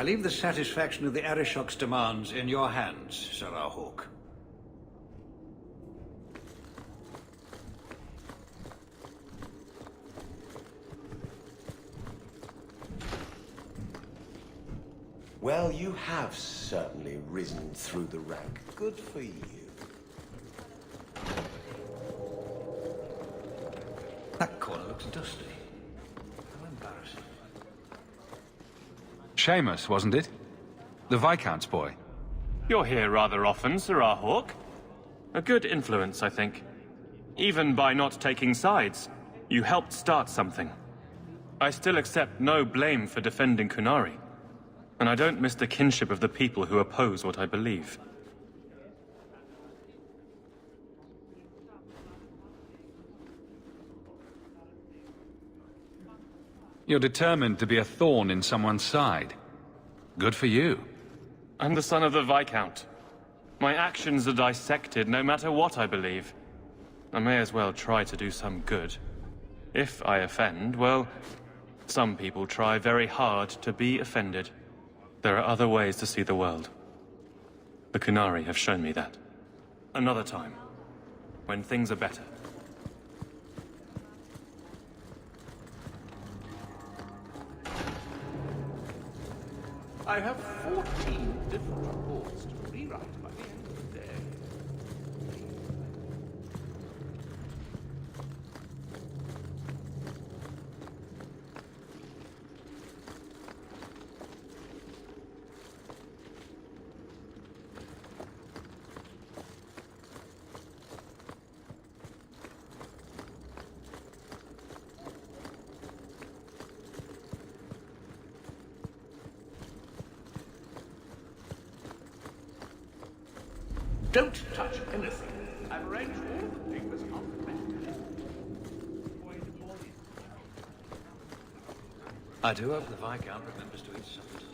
I leave the satisfaction of the Arishok's demands in your hands, Sarah Hawk. Well, you have certainly risen through the rank. Good for you. That corner looks dusty. How embarrassing. Seamus, wasn't it? The Viscount's boy. You're here rather often, Sirrah Hawk. A good influence, I think. Even by not taking sides, you helped start something. I still accept no blame for defending Kunari. And I don't miss the kinship of the people who oppose what I believe. You're determined to be a thorn in someone's side. Good for you. I'm the son of the Viscount. My actions are dissected no matter what I believe. I may as well try to do some good. If I offend, well, some people try very hard to be offended. There are other ways to see the world. The Kunari have shown me that. Another time, when things are better. I have 14 different reports to rewrite by the end of the day. Don't touch anything. I've arranged all the papers on the map. I do hope the Viscount remembers to eat something.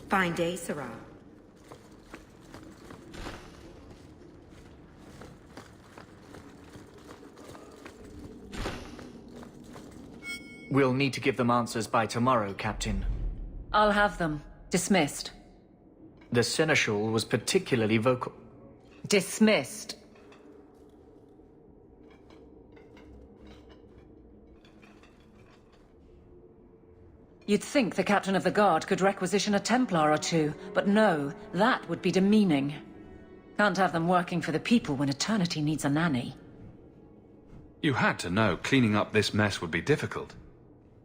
Fine day, Sarah. We'll need to give them answers by tomorrow, Captain. I'll have them. Dismissed. The Seneschal was particularly vocal. Dismissed. You'd think the Captain of the Guard could requisition a Templar or two, but no, that would be demeaning. Can't have them working for the people when eternity needs a nanny. You had to know cleaning up this mess would be difficult.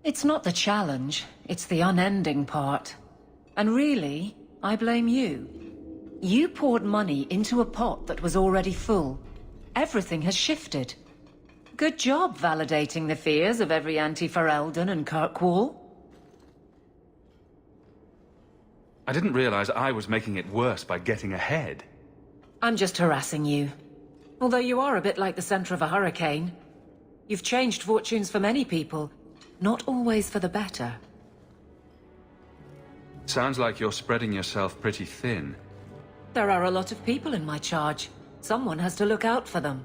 It's not the challenge, it's the unending part. And really, I blame you. You poured money into a pot that was already full. Everything has shifted. Good job validating the fears of every anti-Ferelden and Kirkwall. I didn't realize I was making it worse by getting ahead. I'm just harassing you. Although you are a bit like the center of a hurricane. You've changed fortunes for many people, not always for the better. Sounds like you're spreading yourself pretty thin. There are a lot of people in my charge. Someone has to look out for them.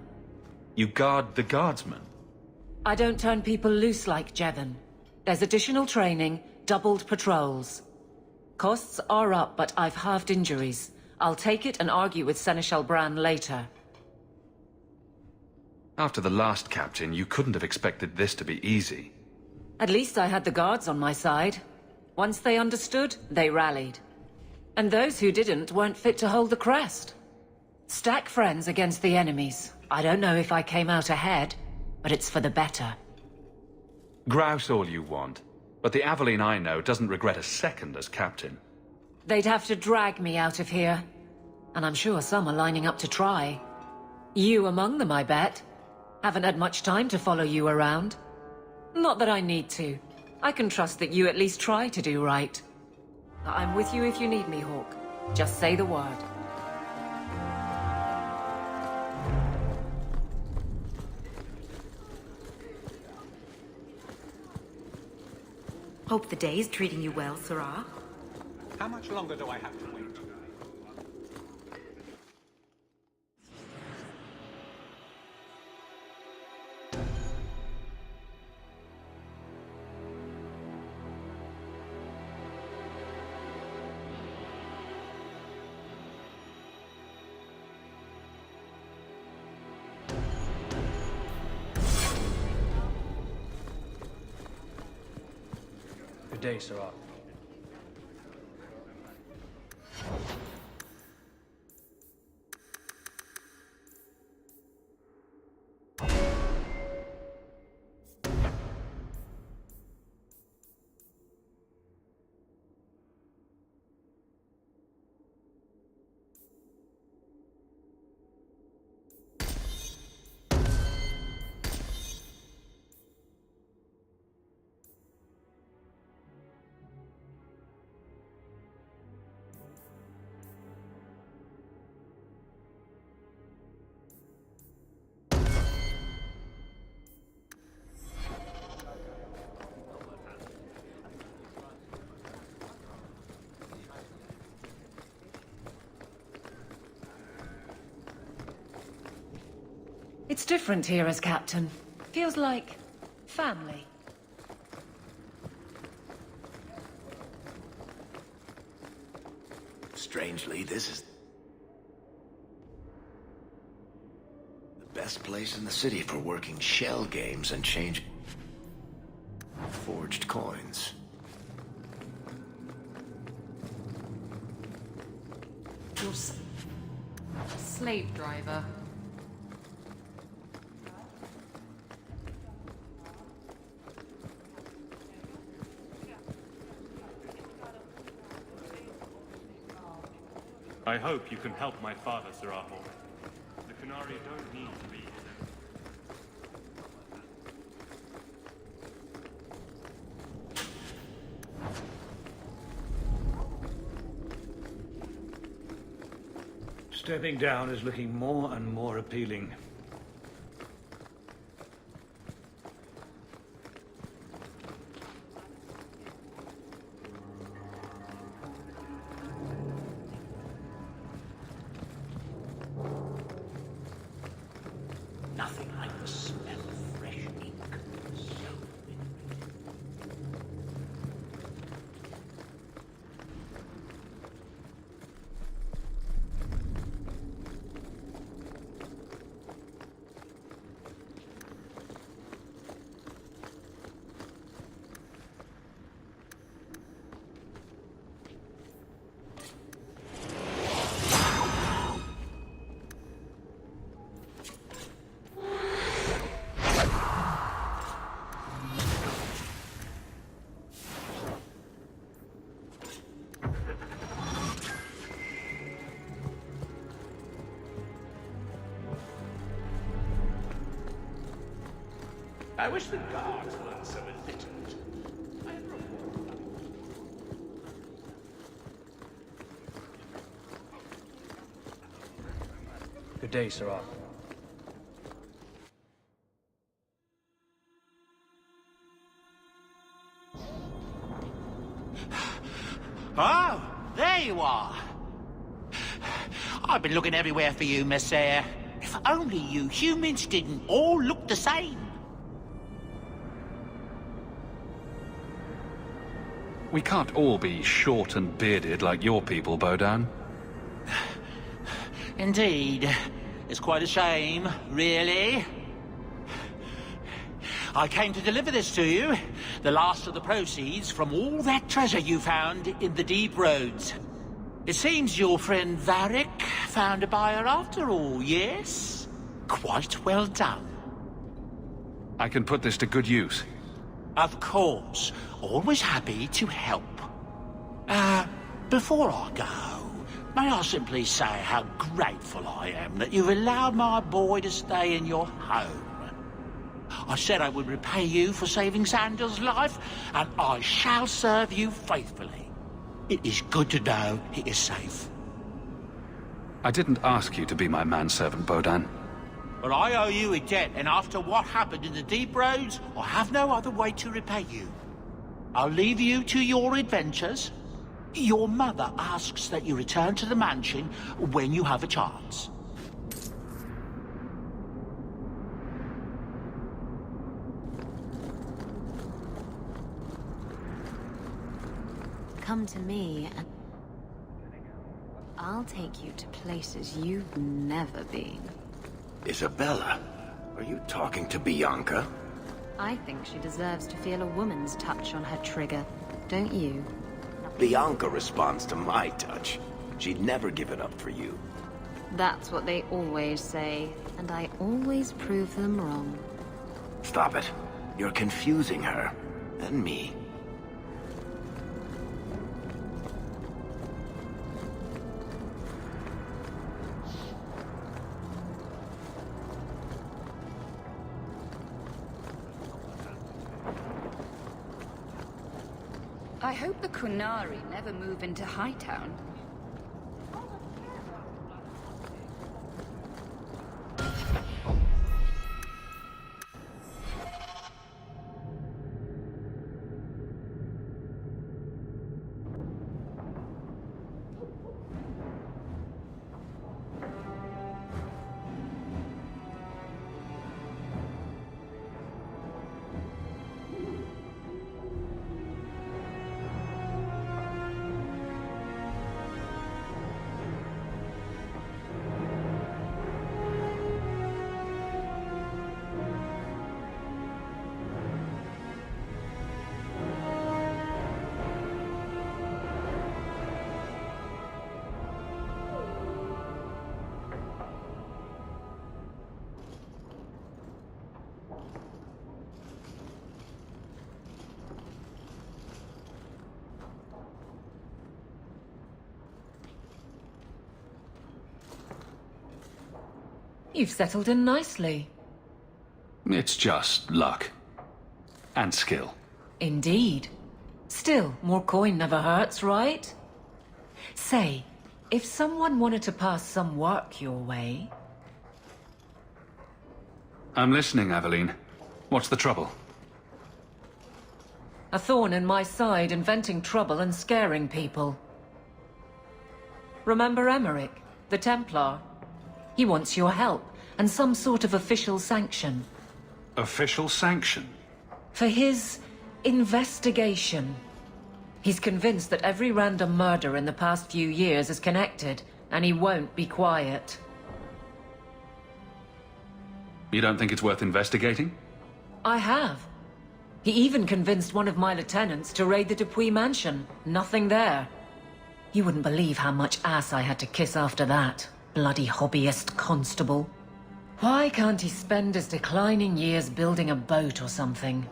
You guard the guardsmen? I don't turn people loose like Jevon. There's additional training, doubled patrols. Costs are up, but I've halved injuries. I'll take it and argue with Seneschal Bran later. After the last captain, you couldn't have expected this to be easy. At least I had the guards on my side. Once they understood, they rallied. And those who didn't weren't fit to hold the crest. Stack friends against the enemies. I don't know if I came out ahead, but it's for the better. Grouse all you want, but the Aveline I know doesn't regret a second as captain. They'd have to drag me out of here. And I'm sure some are lining up to try. You among them, I bet. Haven't had much time to follow you around. Not that I need to. I can trust that you at least try to do right. I'm with you if you need me, Hawk. Just say the word. Hope the day is treating you well, Sarah. How much longer do I have to wait? Good day, Sarah. It's different here as captain. Feels like family. Strangely, this is the best place in the city for working shell games and changing forged coins. Your slave driver. I hope you can help my father, Saraho. The Khanari don't need to be his enemy. Stepping down is looking more and more appealing. Nothing like the smell of fresh ink. So I wish the guards weren't so illiterate. I had reported. Good day, Sarah. Oh, there you are. I've been looking everywhere for you, Messiah. If only you humans didn't all look the same. We can't all be short and bearded like your people, Bodan. Indeed. It's quite a shame, really. I came to deliver this to you. The last of the proceeds from all that treasure you found in the deep roads. It seems your friend Varric found a buyer after all, yes? Quite well done. I can put this to good use. Of course. Always happy to help. Before I go, may I simply say how grateful I am that you've allowed my boy to stay in your home. I said I would repay you for saving Sandal's life, and I shall serve you faithfully. It is good to know he is safe. I didn't ask you to be my manservant, Bodan. But I owe you a debt, and after what happened in the deep roads, I have no other way to repay you. I'll leave you to your adventures. Your mother asks that you return to the mansion when you have a chance. Come to me and I'll take you to places you've never been. Isabella, are you talking to Bianca? I think she deserves to feel a woman's touch on her trigger. don't you? Bianca responds to my touch. She'd never give it up for you. That's what they always say, and I always prove them wrong. Stop it. You're confusing her. And me. I hope the Kunari never move into Hightown. You've settled in nicely. It's just luck. And skill. Indeed. Still, more coin never hurts, right? Say, if someone wanted to pass some work your way... I'm listening, Aveline. What's the trouble? A thorn in my side, inventing trouble and scaring people. Remember Emmerich, the Templar? He wants your help, and some sort of official sanction. Official sanction? For his investigation. He's convinced that every random murder in the past few years is connected, and he won't be quiet. You don't think it's worth investigating? I have. He even convinced one of my lieutenants to raid the Dupuis mansion. Nothing there. You wouldn't believe how much ass I had to kiss after that. Bloody hobbyist constable. Why can't he spend his declining years building a boat or something?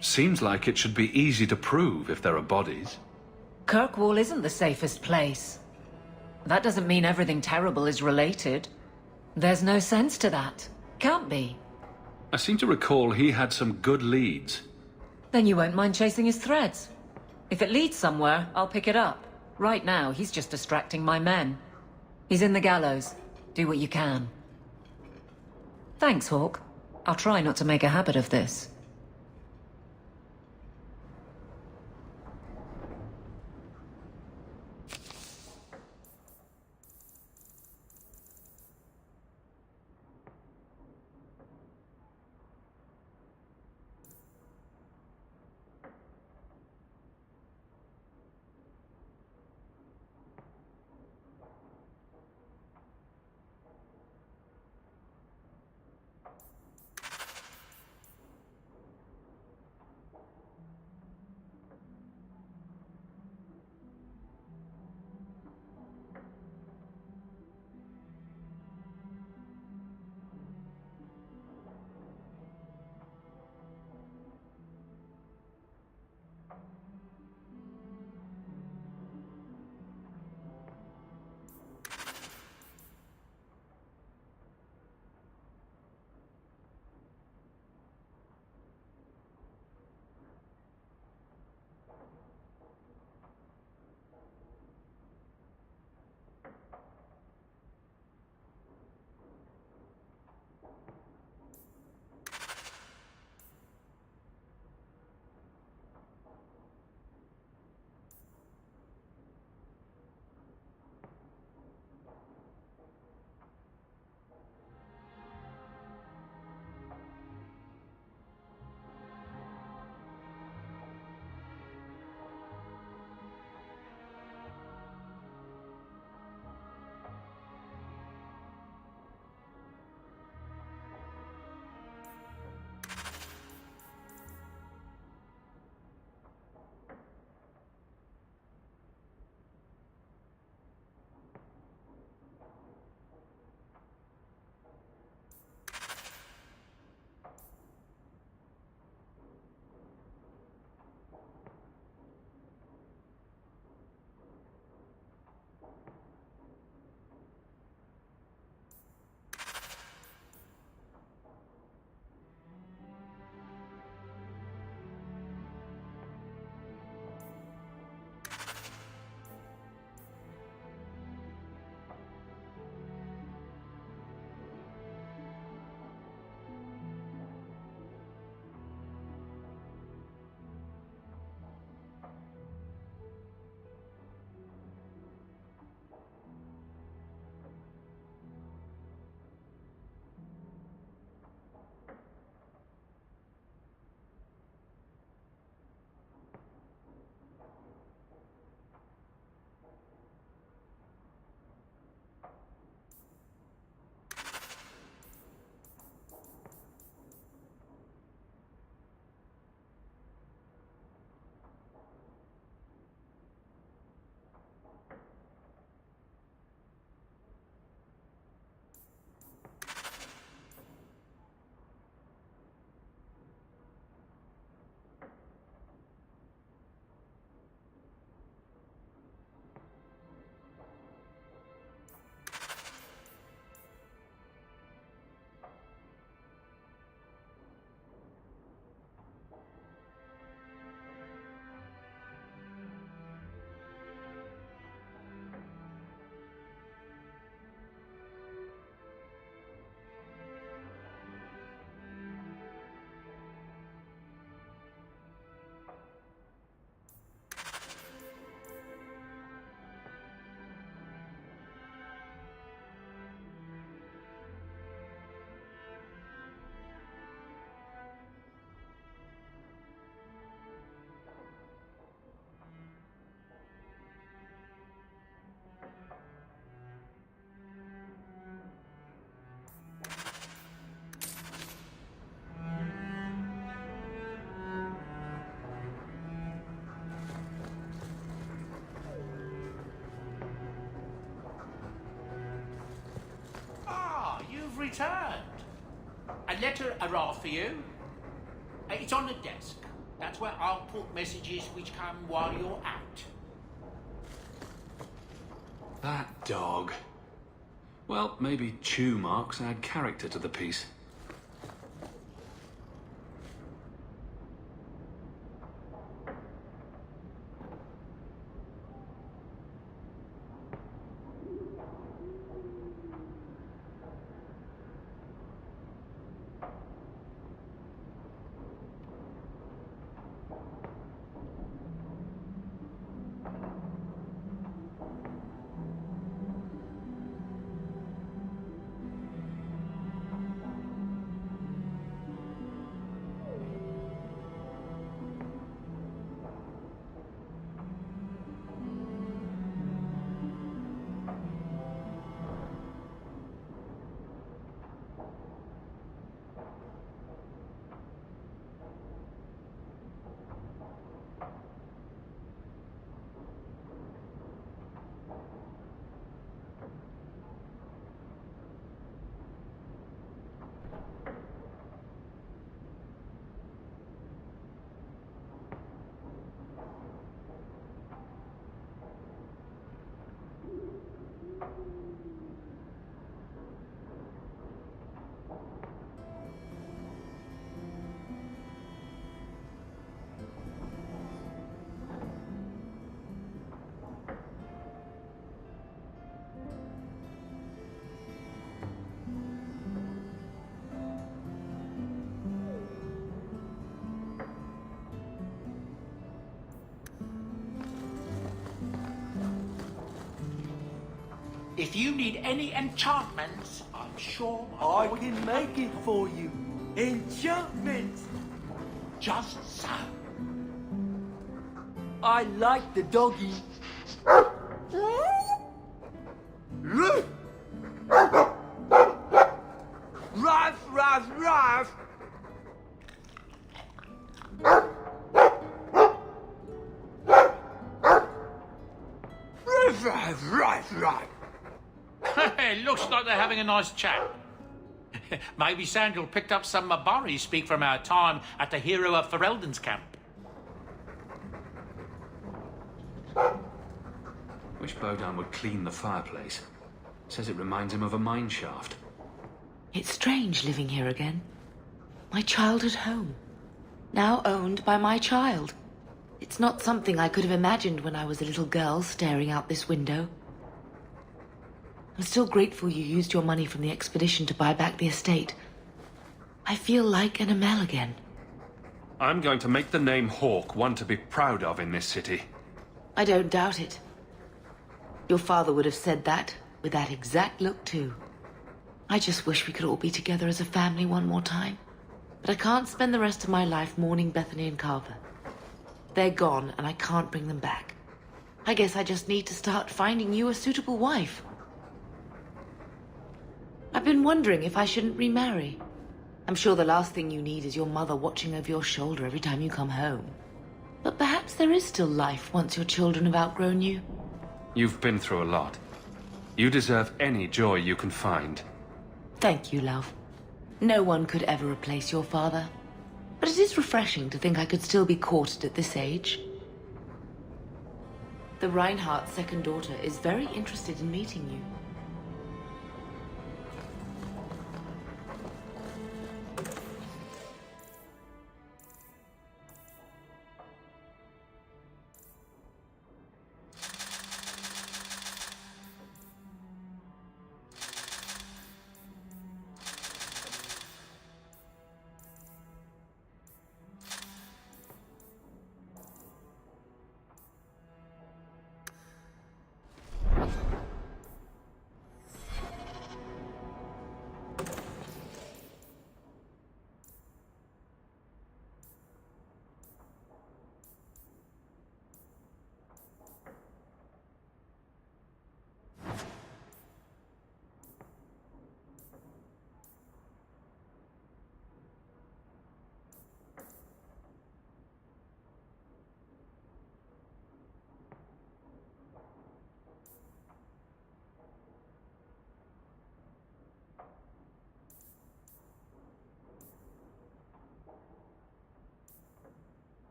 Seems like it should be easy to prove if there are bodies. Kirkwall isn't the safest place. That doesn't mean everything terrible is related. There's no sense to that. Can't be. I seem to recall he had some good leads. Then you won't mind chasing his threads. If it leads somewhere, I'll pick it up. Right now, he's just distracting my men. He's in the gallows. Do what you can. Thanks, Hawk. I'll try not to make a habit of this. returned. A letter arrived for you. It's on the desk. That's where I'll put messages which come while you're out. That dog. Well, maybe chew marks add character to the piece. If you need any enchantments, I'm sure I can make it for you. Enchantment! Just so. I like the doggy. Ruff, ruff, ruff! Ruff, ruff, ruff, ruff! It looks like they're having a nice chat. Maybe Sandal picked up some Mabari speak from our time at the hero of Ferelden's camp. Wish Bodan would clean the fireplace. Says it reminds him of a mine shaft. It's strange living here again. My childhood home. Now owned by my child. It's not something I could have imagined when I was a little girl staring out this window. I'm still grateful you used your money from the expedition to buy back the estate. I feel like an Amel again. I'm going to make the name Hawke one to be proud of in this city. I don't doubt it. Your father would have said that, with that exact look too. I just wish we could all be together as a family one more time. But I can't spend the rest of my life mourning Bethany and Carver. They're gone, and I can't bring them back. I guess I just need to start finding you a suitable wife. I've been wondering if I shouldn't remarry. I'm sure the last thing you need is your mother watching over your shoulder every time you come home. But perhaps there is still life once your children have outgrown you. You've been through a lot. You deserve any joy you can find. Thank you, love. No one could ever replace your father. But it is refreshing to think I could still be courted at this age. The Reinhardt's second daughter is very interested in meeting you.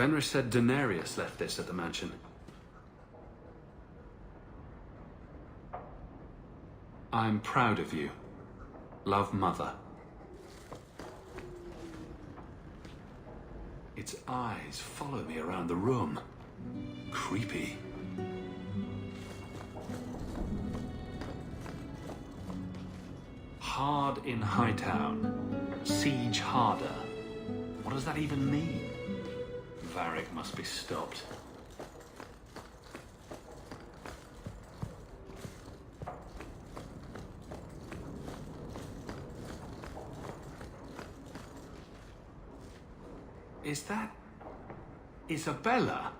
Fenris said Daenerys left this at the mansion. I'm proud of you. Love, Mother. Its eyes follow me around the room. Creepy. Hard in Hightown. Siege harder. What does that even mean? Varric must be stopped. Is that Isabella?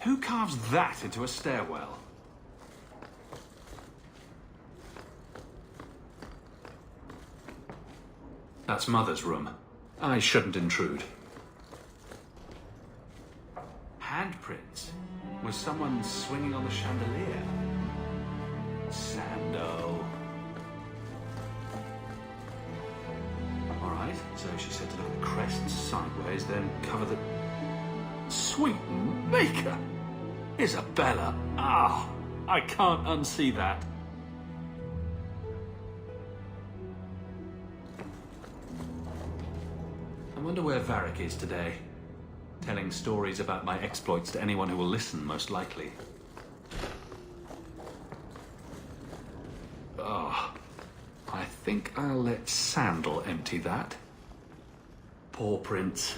Who carves that into a stairwell? That's Mother's room. I shouldn't intrude. Handprints? Was someone swinging on the chandelier? Sando. Alright, so she said to look at the crests sideways, then cover the... Sweet maker! Isabella! Ah, I can't unsee that. I wonder where Varric is today. Telling stories about my exploits to anyone who will listen, most likely. Oh, I think I'll let Sandal empty that. Poor Prince.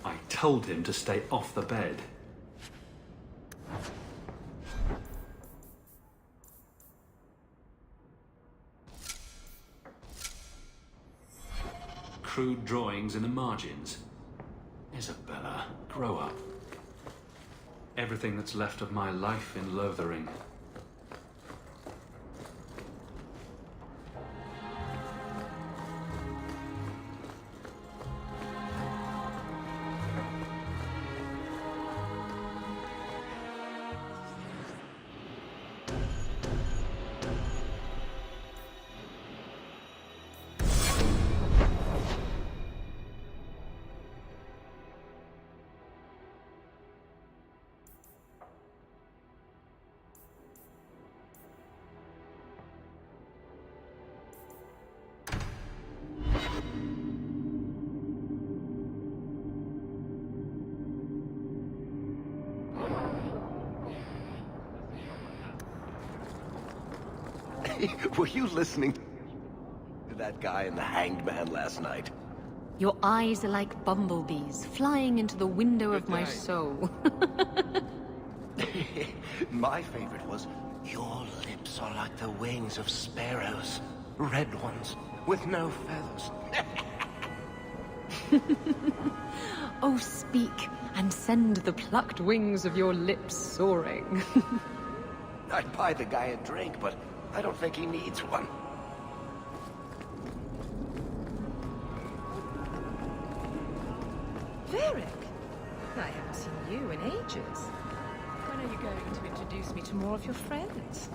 I told him to stay off the bed. Crude drawings in the margins. Isabella, grow up. Everything that's left of my life in Lothering. Were you listening to that guy in the Hanged Man last night? Your eyes are like bumblebees flying into the window of my soul. My favorite was, your lips are like the wings of sparrows. Red ones, with no feathers. Oh, speak, and send the plucked wings of your lips soaring. I'd buy the guy a drink, but I don't think he needs one. Varric? I haven't seen you in ages. When are you going to introduce me to more of your friends?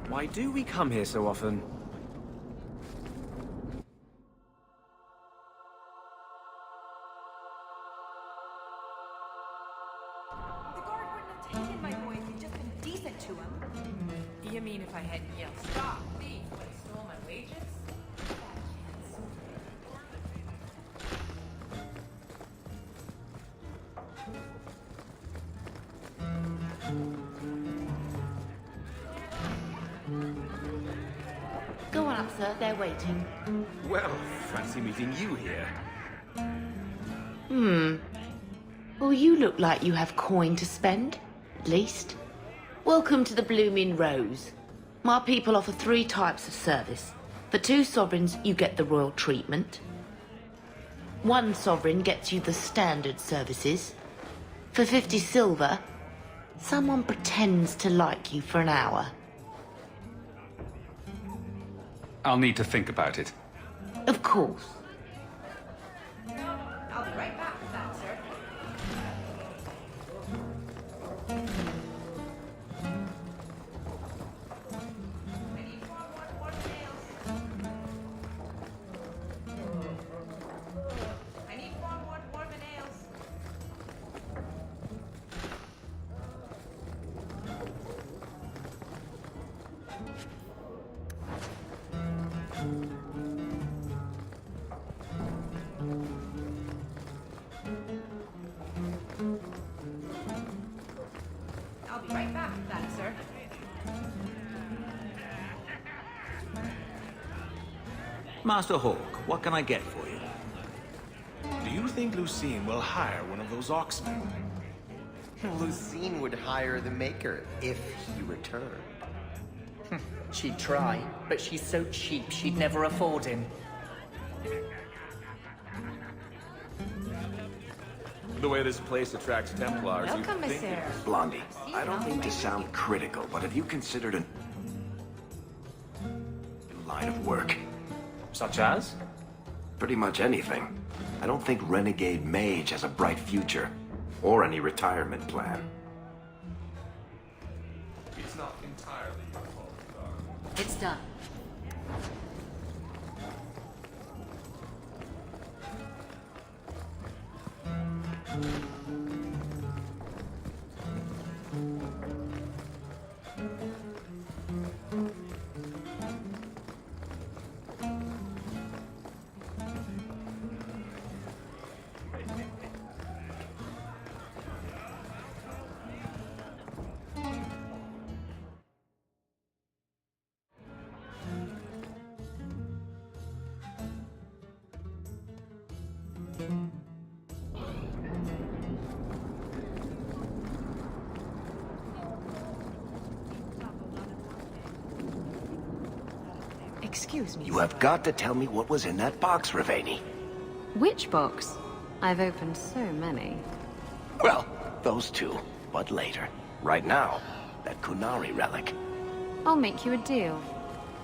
Why do we come here so often? The guard wouldn't have taken my boy if you'd just been decent to him. You mean if I hadn't yelled, "Stop, thief," when he stole my wages? Go on up, sir. They're waiting. Well, fancy meeting you here. Well, you look like you have coin to spend, at least. Welcome to the Blooming Rose. My people offer 3 types of service. For 2 sovereigns, you get the royal treatment. 1 sovereign gets you the standard services. For 50 silver, someone pretends to like you for an hour. I'll need to think about it. Of course. I'll be right back with that, sir. Master Hawk, what can I get for you? Do you think Lucine will hire one of those oxmen? Lucine would hire the Maker if he returned. She'd try, but she's so cheap she'd never afford him. The way this place attracts Templars, you'd Welcome, think Monsieur. Blondie, I don't mean to sound critical, but have you considered a line of work? Such as? Pretty much anything. I don't think Renegade Mage has a bright future, or any retirement plan. It's not entirely your fault, It's done. Excuse me. You have got to tell me what was in that box, Ravani. Which box? I've opened so many. Well, those two, but later. Right now, that Kunari relic. I'll make you a deal.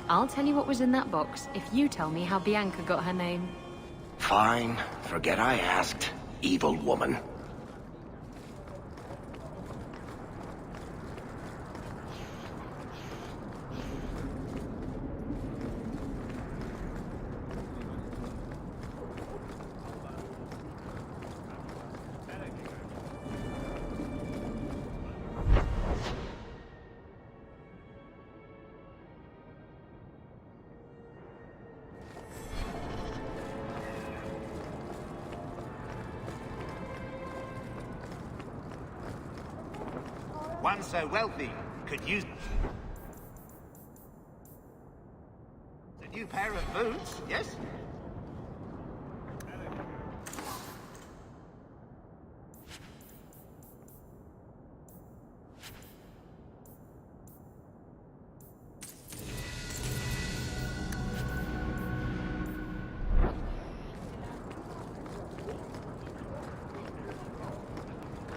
I'll tell you what was in that box if you tell me how Bianca got her name. Fine. Forget I asked. Evil woman. One so wealthy could use a new pair of boots, yes?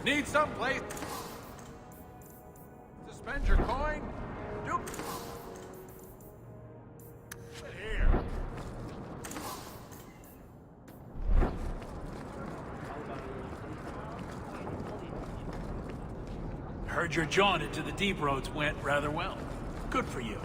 Need someplace to spend your coin? Do it here. Heard your jaunt into the deep roads went rather well. Good for you.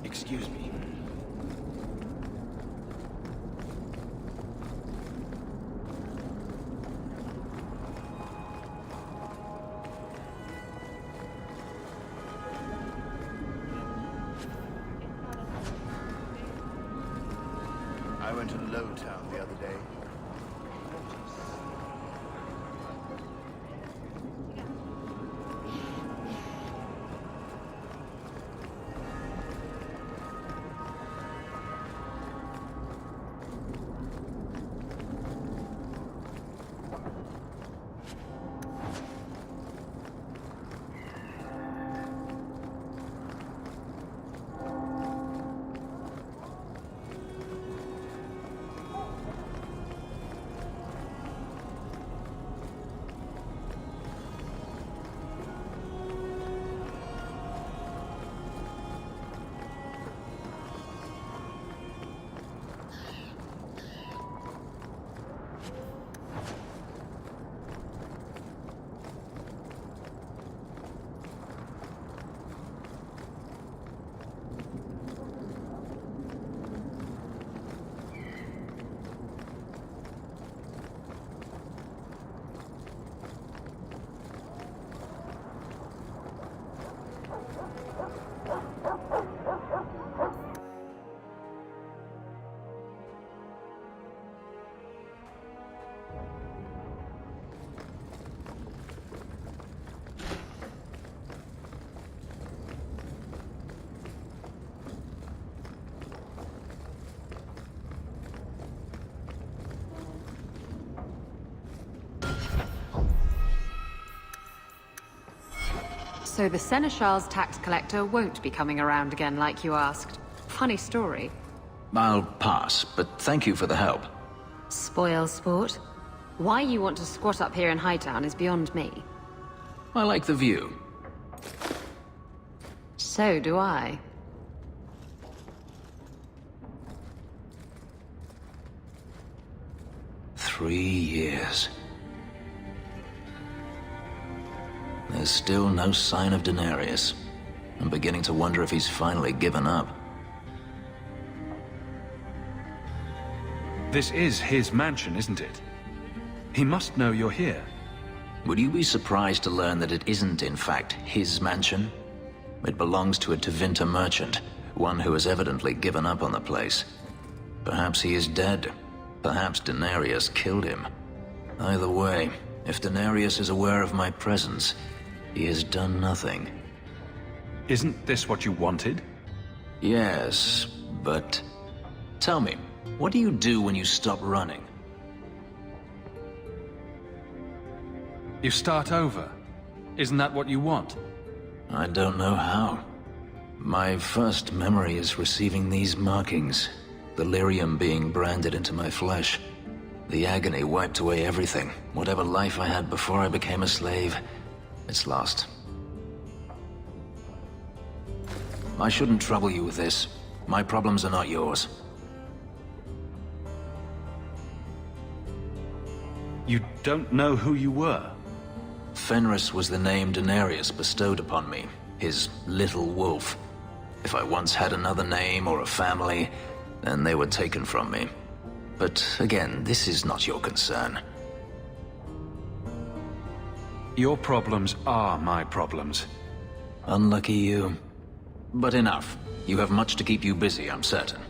Excuse me. I went to Lowtown the other day. So the Seneschal's tax collector won't be coming around again like you asked. Funny story. I'll pass, but thank you for the help. Spoil sport. Why you want to squat up here in Hightown is beyond me. I like the view. So do I. "3 years. There's still no sign of Denarius. I'm beginning to wonder if he's finally given up. This is his mansion, isn't it? He must know you're here. Would you be surprised to learn that it isn't, in fact, his mansion? It belongs to a Tevinter merchant, one who has evidently given up on the place. Perhaps he is dead. Perhaps Denarius killed him. Either way, if Denarius is aware of my presence, he has done nothing. Isn't this what you wanted? Yes, but... Tell me, what do you do when you stop running? You start over. Isn't that what you want? I don't know how. My first memory is receiving these markings. The lyrium being branded into my flesh. The agony wiped away everything. Whatever life I had before I became a slave, it's lost. I shouldn't trouble you with this. My problems are not yours. You don't know who you were? Fenris was the name Denarius bestowed upon me, his little wolf. If I once had another name or a family, then they were taken from me. But again, this is not your concern. Your problems are my problems. Unlucky you. But enough. You have much to keep you busy, I'm certain.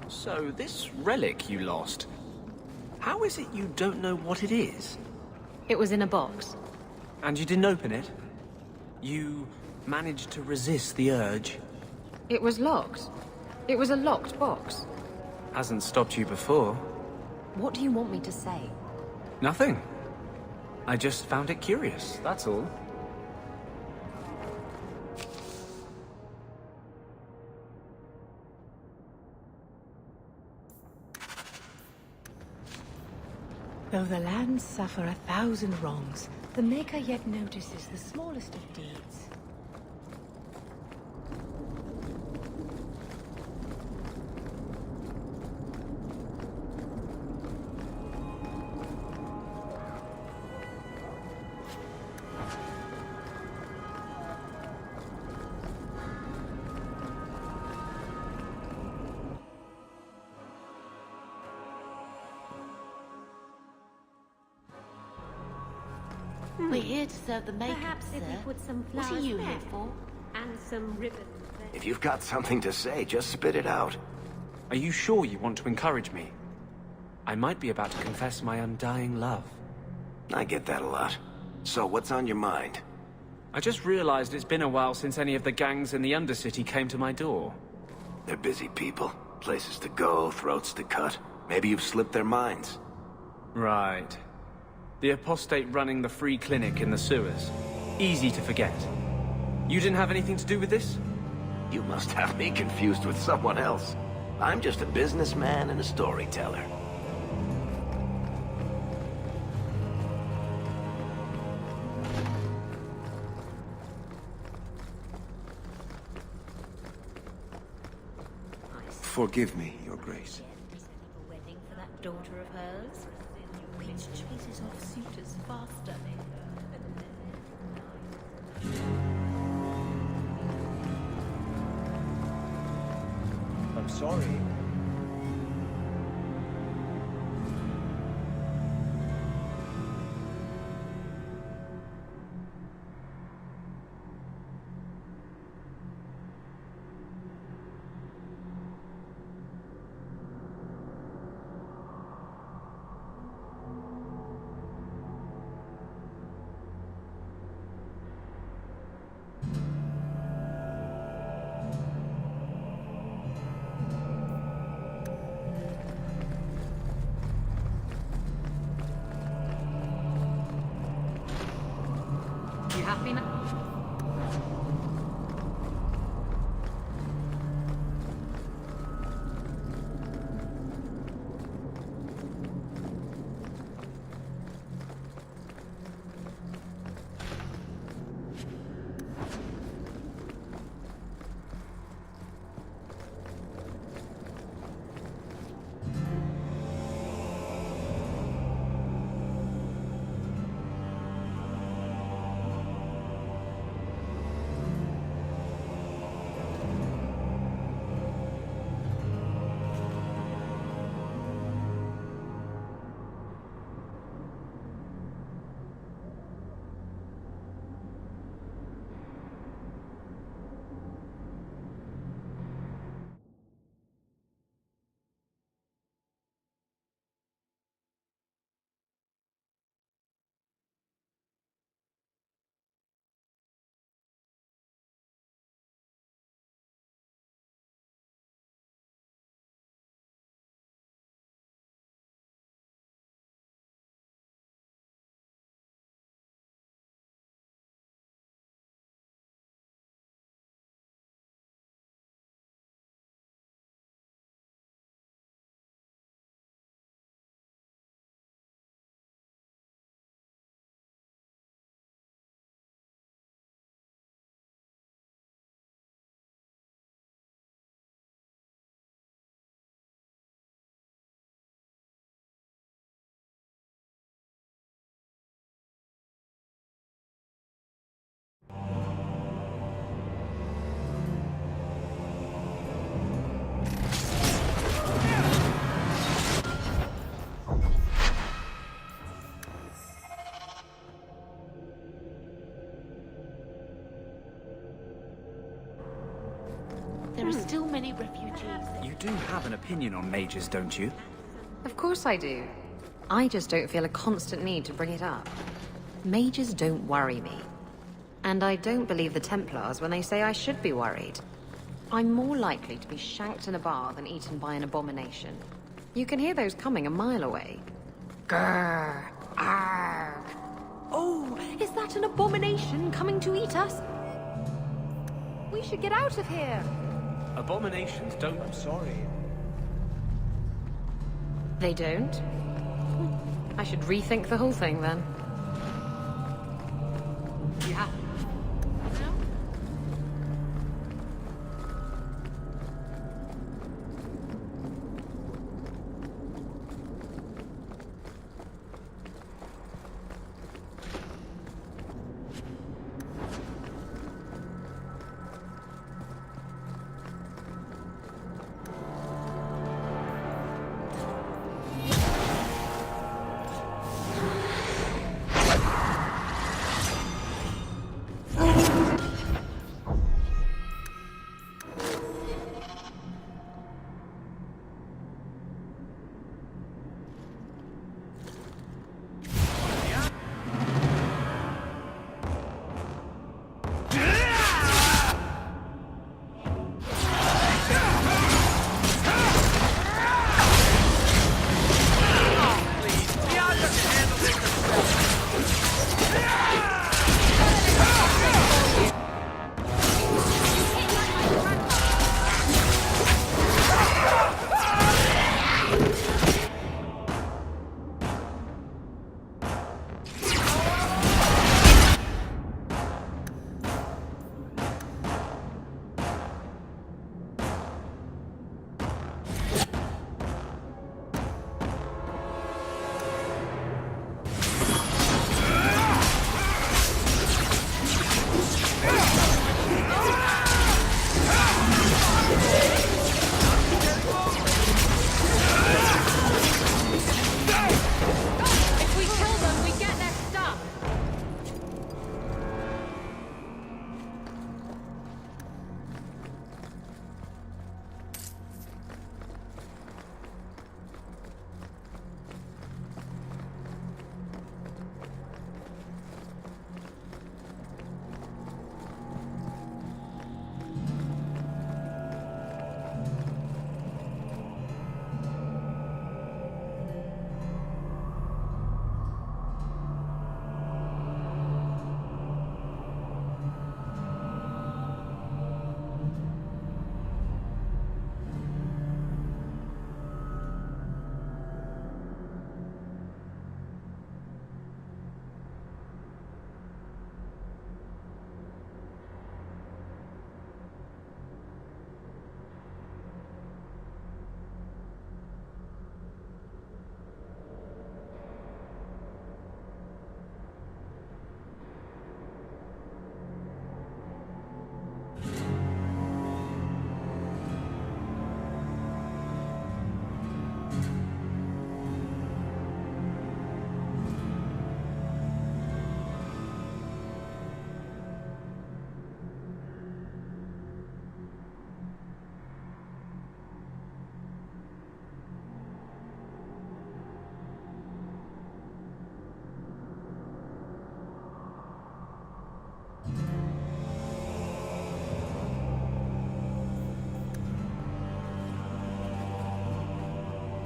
So, this relic you lost, how is it you don't know what it is? It was in a box. And you didn't open it? You managed to resist the urge? It was locked. It was a locked box. Hasn't stopped you before. What do you want me to say? Nothing. I just found it curious, that's all. Though the lands suffer 1,000 wrongs, the Maker yet notices the smallest of deeds. We're here to serve the makeup, Perhaps if we sir. put some What flowers are you there, here for? and some ribbons there. If you've got something to say, just spit it out. Are you sure you want to encourage me? I might be about to confess my undying love. I get that a lot. So what's on your mind? I just realized it's been a while since any of the gangs in the Undercity came to my door. They're busy people. Places to go, throats to cut. Maybe you've slipped their minds. Right. The apostate running the free clinic in the sewers. Easy to forget. You didn't have anything to do with this? You must have me confused with someone else. I'm just a businessman and a storyteller. Forgive me, Your Grace. A wedding for that daughter of hers, which chases off suitors faster. I'm sorry. You happy now? There are still many refugees. You do have an opinion on mages, don't you? Of course I do. I just don't feel a constant need to bring it up. Mages don't worry me. And I don't believe the Templars when they say I should be worried. I'm more likely to be shanked in a bar than eaten by an abomination. You can hear those coming a mile away. Grrr! Arg! Oh, is that an abomination coming to eat us? We should get out of here! Abominations don't... I'm sorry. They don't? I should rethink the whole thing then. You have...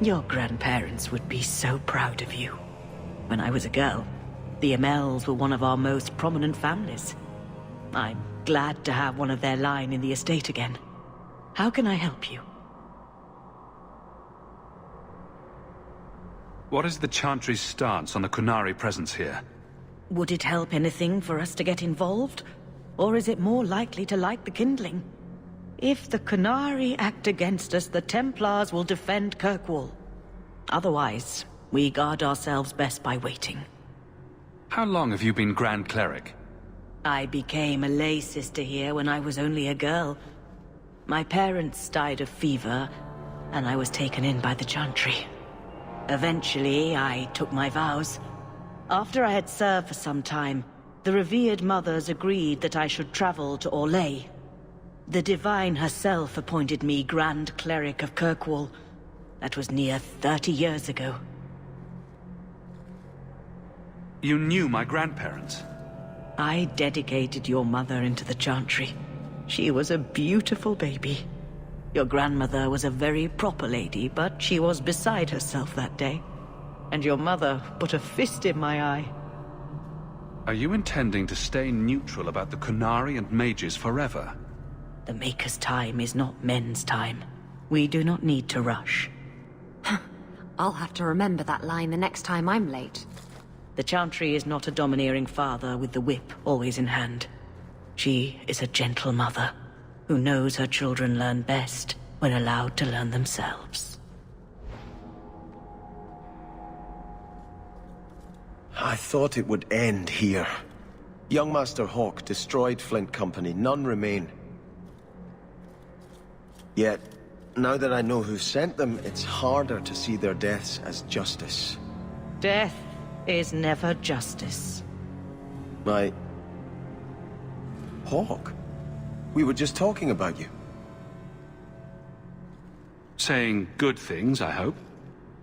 Your grandparents would be so proud of you. When I was a girl, the Amels were one of our most prominent families. I'm glad to have one of their line in the estate again. How can I help you? What is the Chantry's stance on the Kunari presence here? Would it help anything for us to get involved? Or is it more likely to light the kindling? If the Kunari act against us, the Templars will defend Kirkwall. Otherwise, we guard ourselves best by waiting. How long have you been Grand Cleric? I became a lay sister here when I was only a girl. My parents died of fever, and I was taken in by the Chantry. Eventually, I took my vows. After I had served for some time, the revered mothers agreed that I should travel to Orlais. The Divine herself appointed me Grand Cleric of Kirkwall. That was near 30 years ago. You knew my grandparents? I dedicated your mother into the Chantry. She was a beautiful baby. Your grandmother was a very proper lady, but she was beside herself that day. And your mother put a fist in my eye. Are you intending to stay neutral about the Kunari and mages forever? The Maker's time is not men's time. We do not need to rush. I'll have to remember that line the next time I'm late. The Chantry is not a domineering father with the whip always in hand. She is a gentle mother who knows her children learn best when allowed to learn themselves. I thought it would end here. Young Master Hawke destroyed Flint Company. None remain. Yet, now that I know who sent them, it's harder to see their deaths as justice. Death is never justice. Hawke? We were just talking about you. Saying good things, I hope?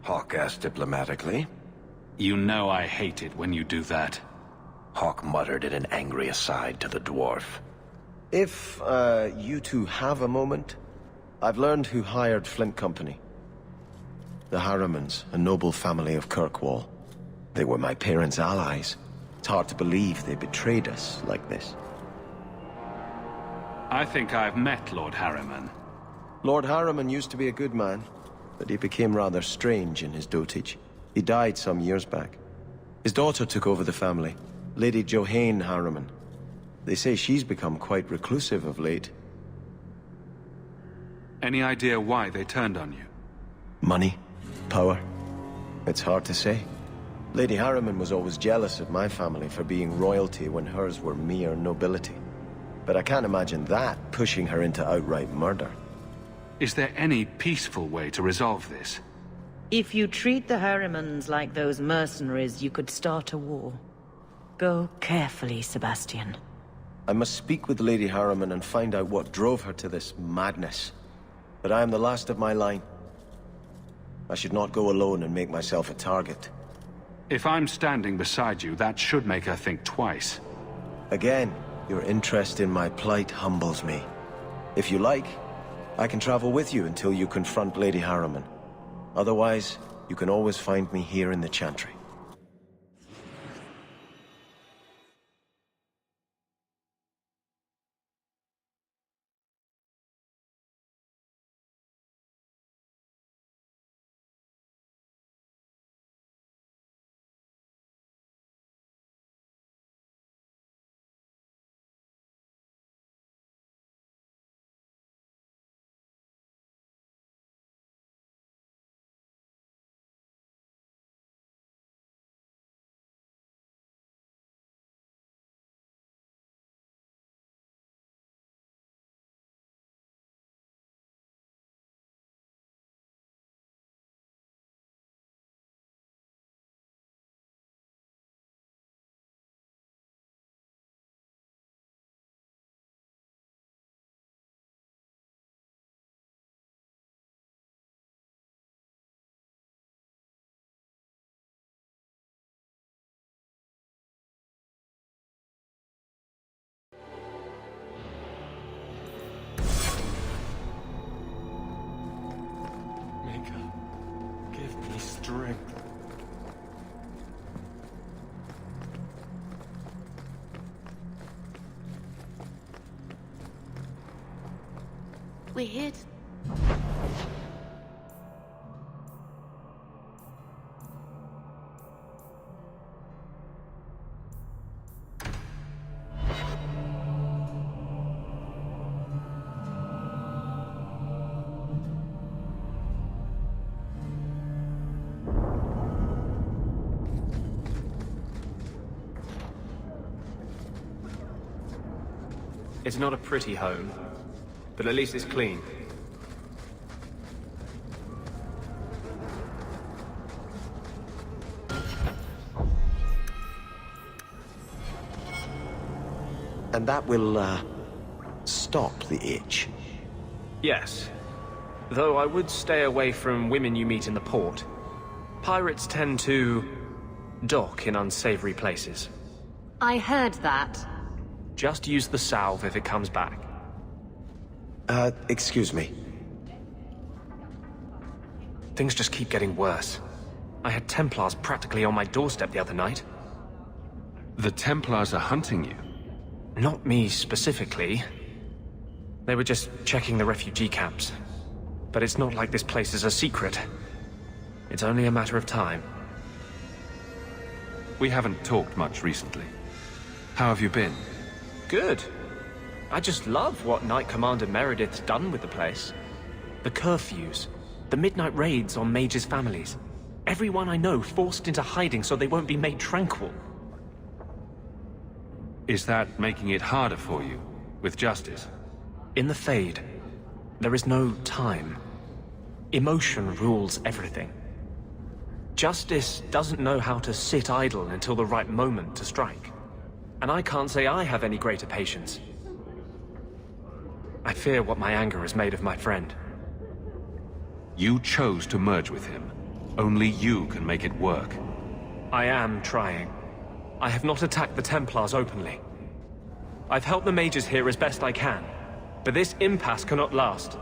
Hawke asked diplomatically. You know I hate it when you do that. Hawke muttered in an angry aside to the dwarf. If, you two have a moment, I've learned who hired Flint Company. The Harrimans, a noble family of Kirkwall. They were my parents' allies. It's hard to believe they betrayed us like this. I think I've met Lord Harriman. Lord Harriman used to be a good man, but he became rather strange in his dotage. He died some years back. His daughter took over the family, Lady Johanne Harriman. They say she's become quite reclusive of late. Any idea why they turned on you? Money? Power? It's hard to say. Lady Harriman was always jealous of my family for being royalty when hers were mere nobility. But I can't imagine that pushing her into outright murder. Is there any peaceful way to resolve this? If you treat the Harrimans like those mercenaries, you could start a war. Go carefully, Sebastian. I must speak with Lady Harriman and find out what drove her to this madness. But I am the last of my line. I should not go alone and make myself a target. If I'm standing beside you, that should make her think twice. Again, your interest in my plight humbles me. If you like, I can travel with you until you confront Lady Harriman. Otherwise, you can always find me here in the Chantry. We're here to... It's not a pretty home, but at least it's clean. And that will, stop the itch. Yes. Though I would stay away from women you meet in the port. Pirates tend to dock in unsavory places. I heard that. Just use the salve if it comes back. Excuse me. Things just keep getting worse. I had Templars practically on my doorstep the other night. The Templars are hunting you? Not me specifically. They were just checking the refugee camps. But it's not like this place is a secret. It's only a matter of time. We haven't talked much recently. How have you been? Good. I just love what Knight Commander Meredith's done with the place. The curfews, the midnight raids on mages' families. Everyone I know forced into hiding so they won't be made tranquil. Is that making it harder for you, with justice? In the Fade, there is no time. Emotion rules everything. Justice doesn't know how to sit idle until the right moment to strike. And I can't say I have any greater patience. I fear what my anger has made of my friend. You chose to merge with him. Only you can make it work. I am trying. I have not attacked the Templars openly. I've helped the mages here as best I can, but this impasse cannot last.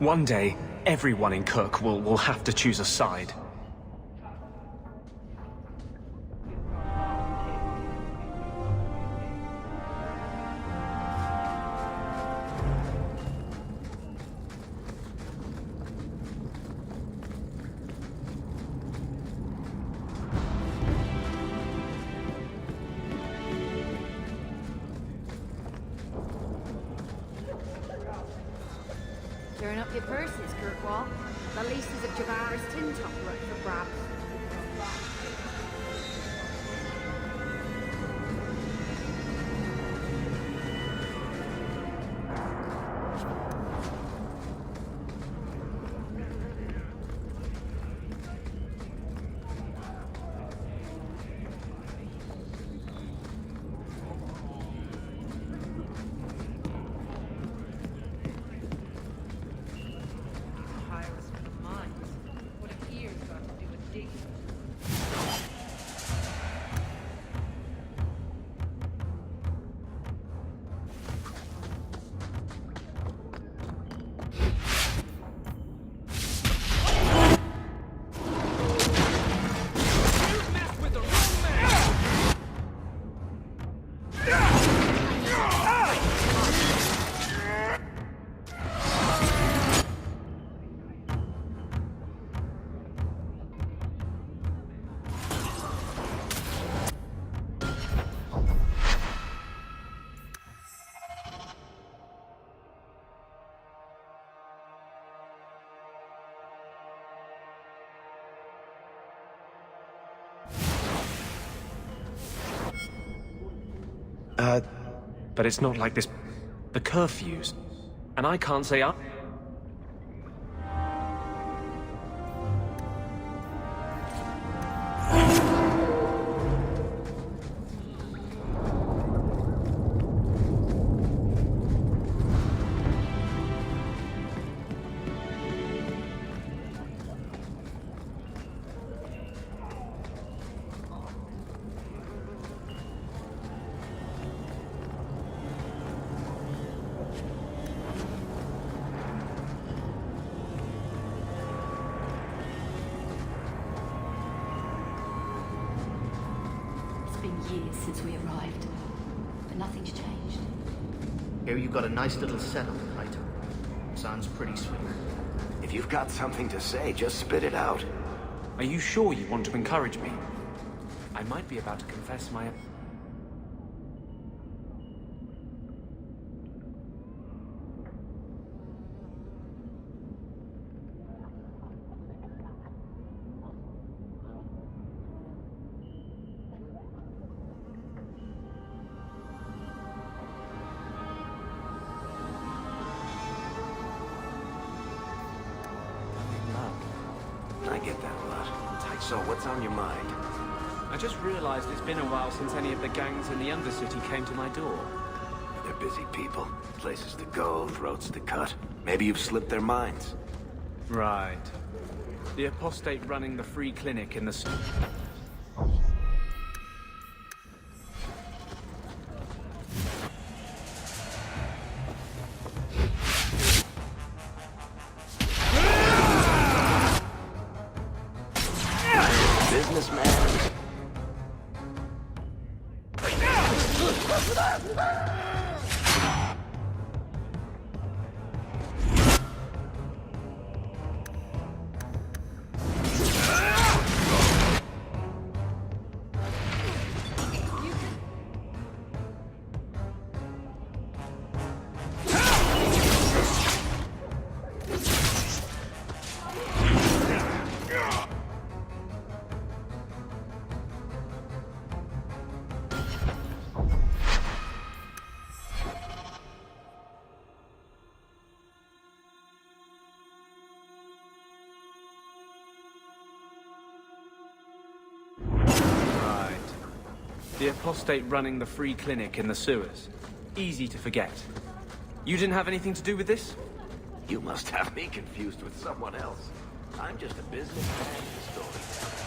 One day, everyone in Kirk will have to choose a side. Turn up your purses, Kirkwall. The leases of Javara's tin top are up for grabs. But it's not like this... The curfews. And I can't say I... Years since we arrived, but nothing's changed. Here you've got a nice little settlement, Kaito. Sounds pretty sweet. If you've got something to say, just spit it out. Are you sure you want to encourage me? I might be about to confess my... I get that a lot. So, what's on your mind? I just realized it's been a while since any of the gangs in the Undercity came to my door. They're busy people. Places to go, throats to cut. Maybe you've slipped their minds. Right. The apostate running the free clinic in the... Businessman. The apostate running the free clinic in the sewers. Easy to forget. You didn't have anything to do with this? You must have me confused with someone else. I'm just a businessman and a storyteller.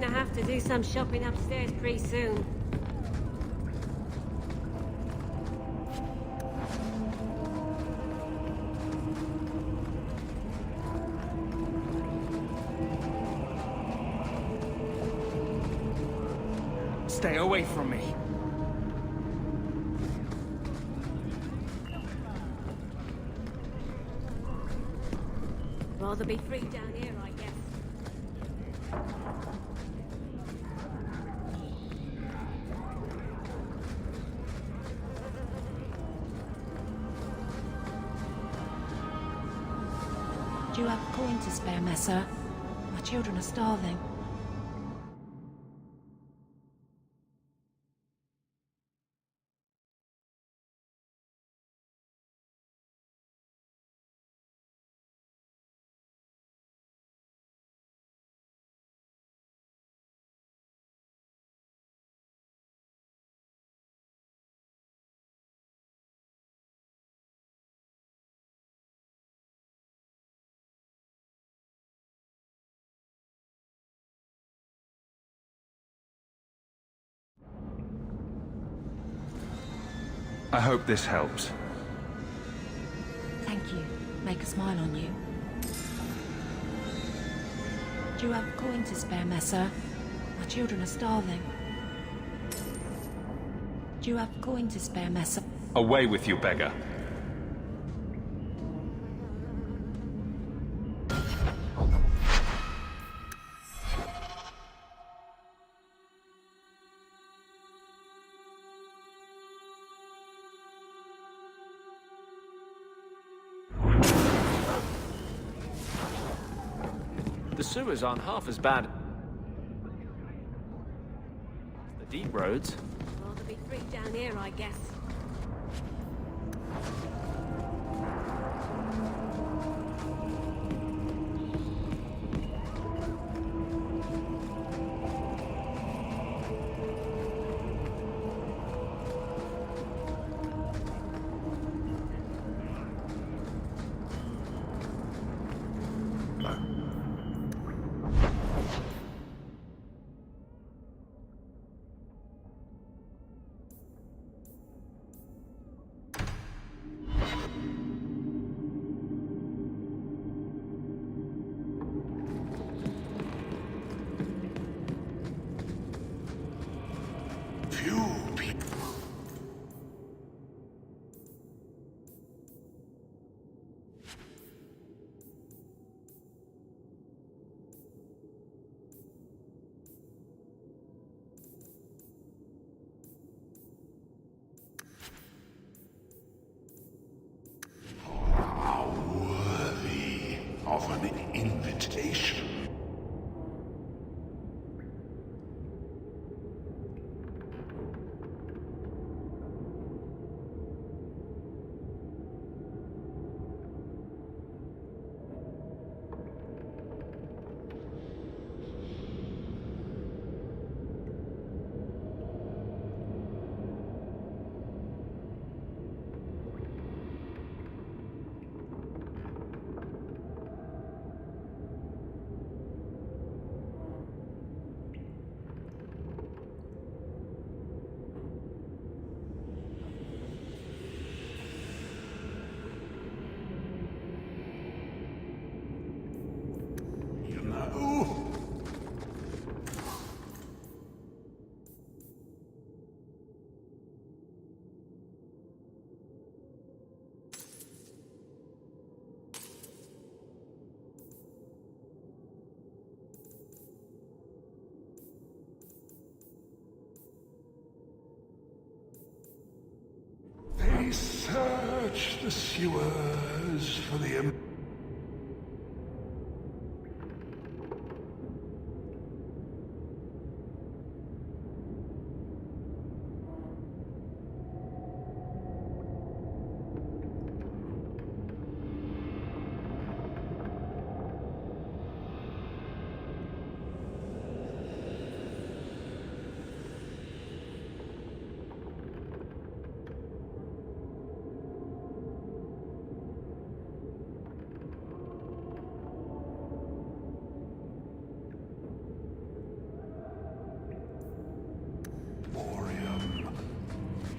gonna have to do some shopping upstairs pretty soon. Stay away from me. Rather be free down here, I guess. Do you have a coin to spare, Messer? My children are starving. I hope this helps. Thank you. Make a smile on you. Do you have a coin to spare, Messer? My children are starving. Do you have a coin to spare, Messer? Away with you, beggar. The sewers aren't half as bad. The deep roads. Rather be free down here, I guess. Of an invitation. They search the sewers for the...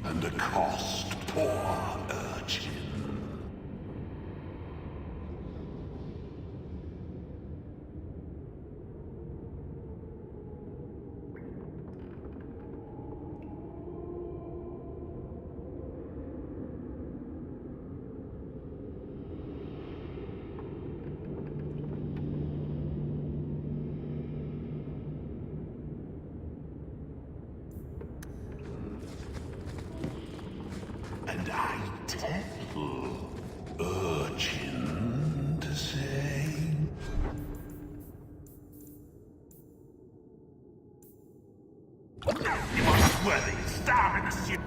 And a cost, poor urchin. And I tell urchin to say. You are worthy, star in the suit.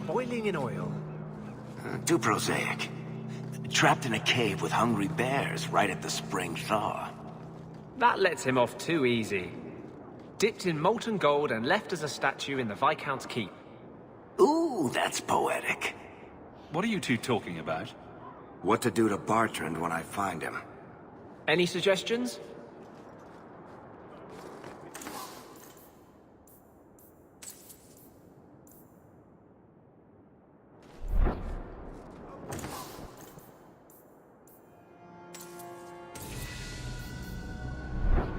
Boiling in oil. Too prosaic. Trapped in a cave with hungry bears right at the spring thaw. That lets him off too easy. Dipped in molten gold and left as a statue in the Viscount's keep. Ooh, that's poetic. What are you two talking about? What to do to Bartrand when I find him. Any suggestions?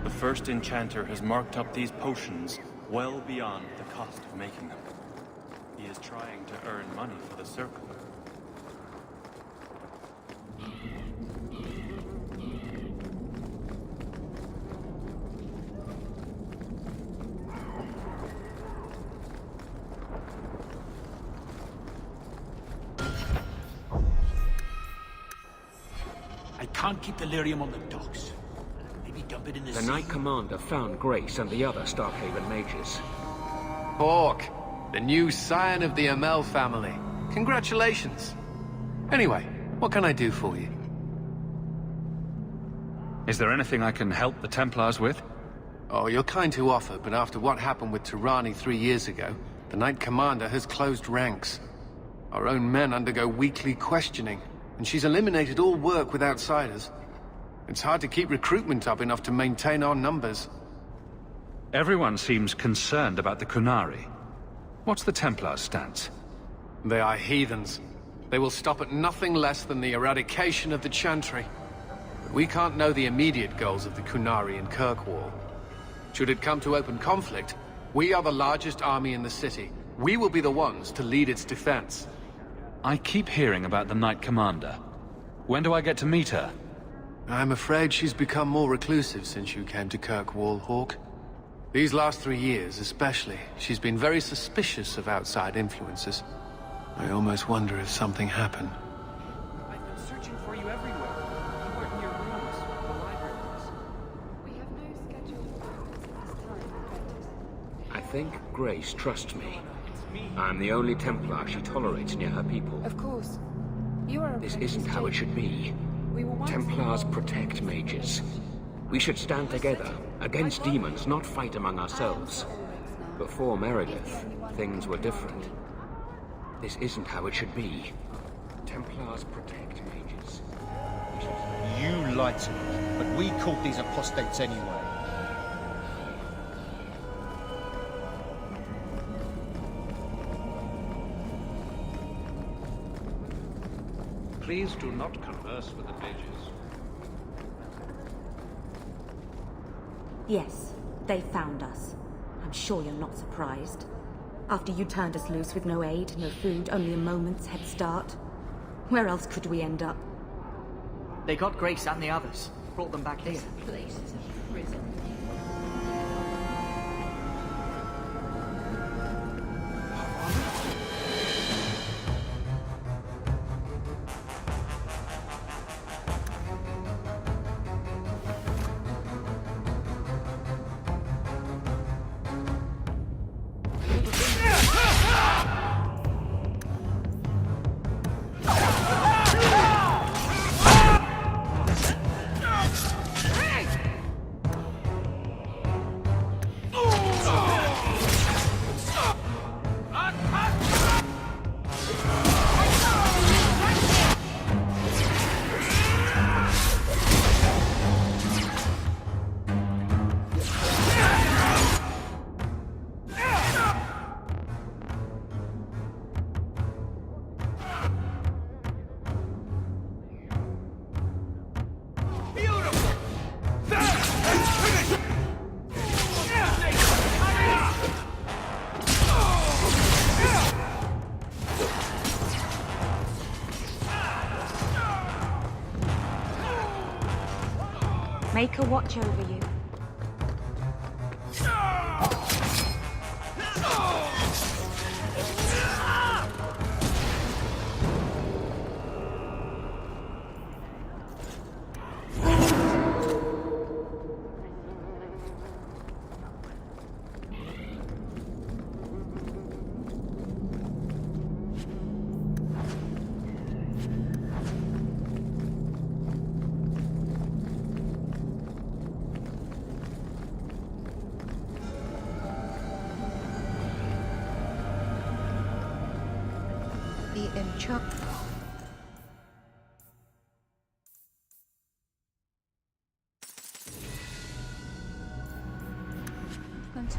The first enchanter has marked up these potions well beyond the cost of making them. He is trying to earn money for the circle. I can't keep the lyrium on the docks. Maybe dump it in the sea. The Knight Commander found Grace and the other Starhaven mages. Hawk, the new scion of the Amel family. Congratulations. Anyway, what can I do for you? Is there anything I can help the Templars with? Oh, you're kind to offer, but after what happened with Tirani 3 years ago, the Knight Commander has closed ranks. Our own men undergo weekly questioning, and she's eliminated all work with outsiders. It's hard to keep recruitment up enough to maintain our numbers. Everyone seems concerned about the Kunari. What's the Templars' stance? They are heathens. They will stop at nothing less than the eradication of the Chantry. But we can't know the immediate goals of the Kunari in Kirkwall. Should it come to open conflict, we are the largest army in the city. We will be the ones to lead its defense. I keep hearing about the Knight Commander. When do I get to meet her? I'm afraid she's become more reclusive since you came to Kirkwall, Hawk. These last 3 years, especially, she's been very suspicious of outside influences. I almost wonder if something happened. I've been searching for you everywhere. You weren't in your rooms. The library was. We have no scheduled appointments at this time, I think Grace trusts me. I'm the only Templar she tolerates near her people. Of course. You are a This isn't how it should be. We were once Templars protect mages. We should stand together, against demons, not fight among ourselves. Before Meredith, things were different. This isn't how it should be. Templars protect mages. You lied to me, but we caught these apostates anyway. Please do not converse with the mages. Yes, they found us. I'm sure you're not surprised. After you turned us loose with no aid, no food, only a moment's head start. Where else could we end up? They got Grace and the others. Brought them back here. This place is a prison. Make her watch over you.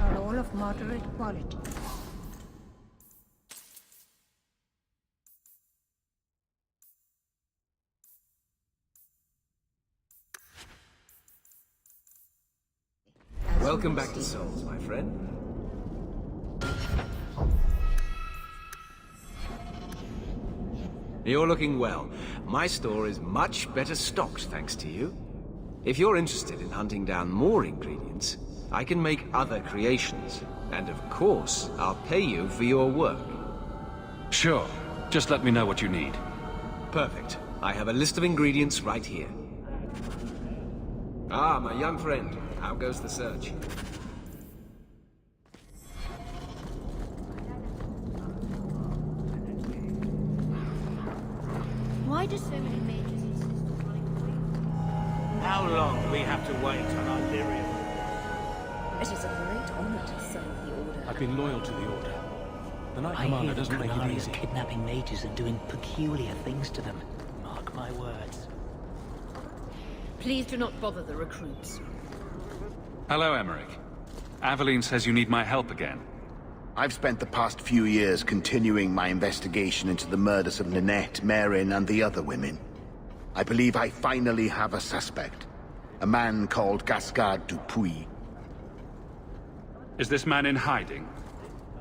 Are all of moderate quality. Welcome back to Souls, my friend. You're looking well. My store is much better stocked, thanks to you. If you're interested in hunting down more ingredients, I can make other creations. And of course, I'll pay you for your work. Sure. Just let me know what you need. Perfect. I have a list of ingredients right here. Ah, my young friend. How goes the search? Why do so many mages insist on running away? How long do we have to wait on our lyrium? It is a great honor to serve the Order. I've been loyal to the Order. The Knight I Commander hear the doesn't make it Khanari easy. are kidnapping mages and doing peculiar things to them. Mark my words. Please do not bother the recruits. Hello, Emmerich. Aveline says you need my help again. I've spent the past few years continuing my investigation into the murders of Ninette, Marin, and the other women. I believe I finally have a suspect. A man called Gascard Dupuis. Is this man in hiding?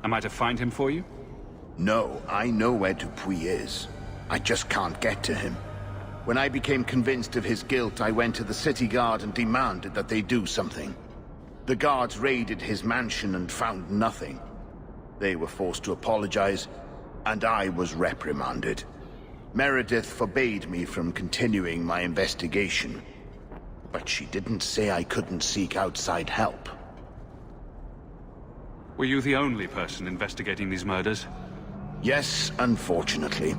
Am I to find him for you? No, I know where Dupuis is. I just can't get to him. When I became convinced of his guilt, I went to the city guard and demanded that they do something. The guards raided his mansion and found nothing. They were forced to apologize, and I was reprimanded. Meredith forbade me from continuing my investigation. But she didn't say I couldn't seek outside help. Were you the only person investigating these murders? Yes, unfortunately.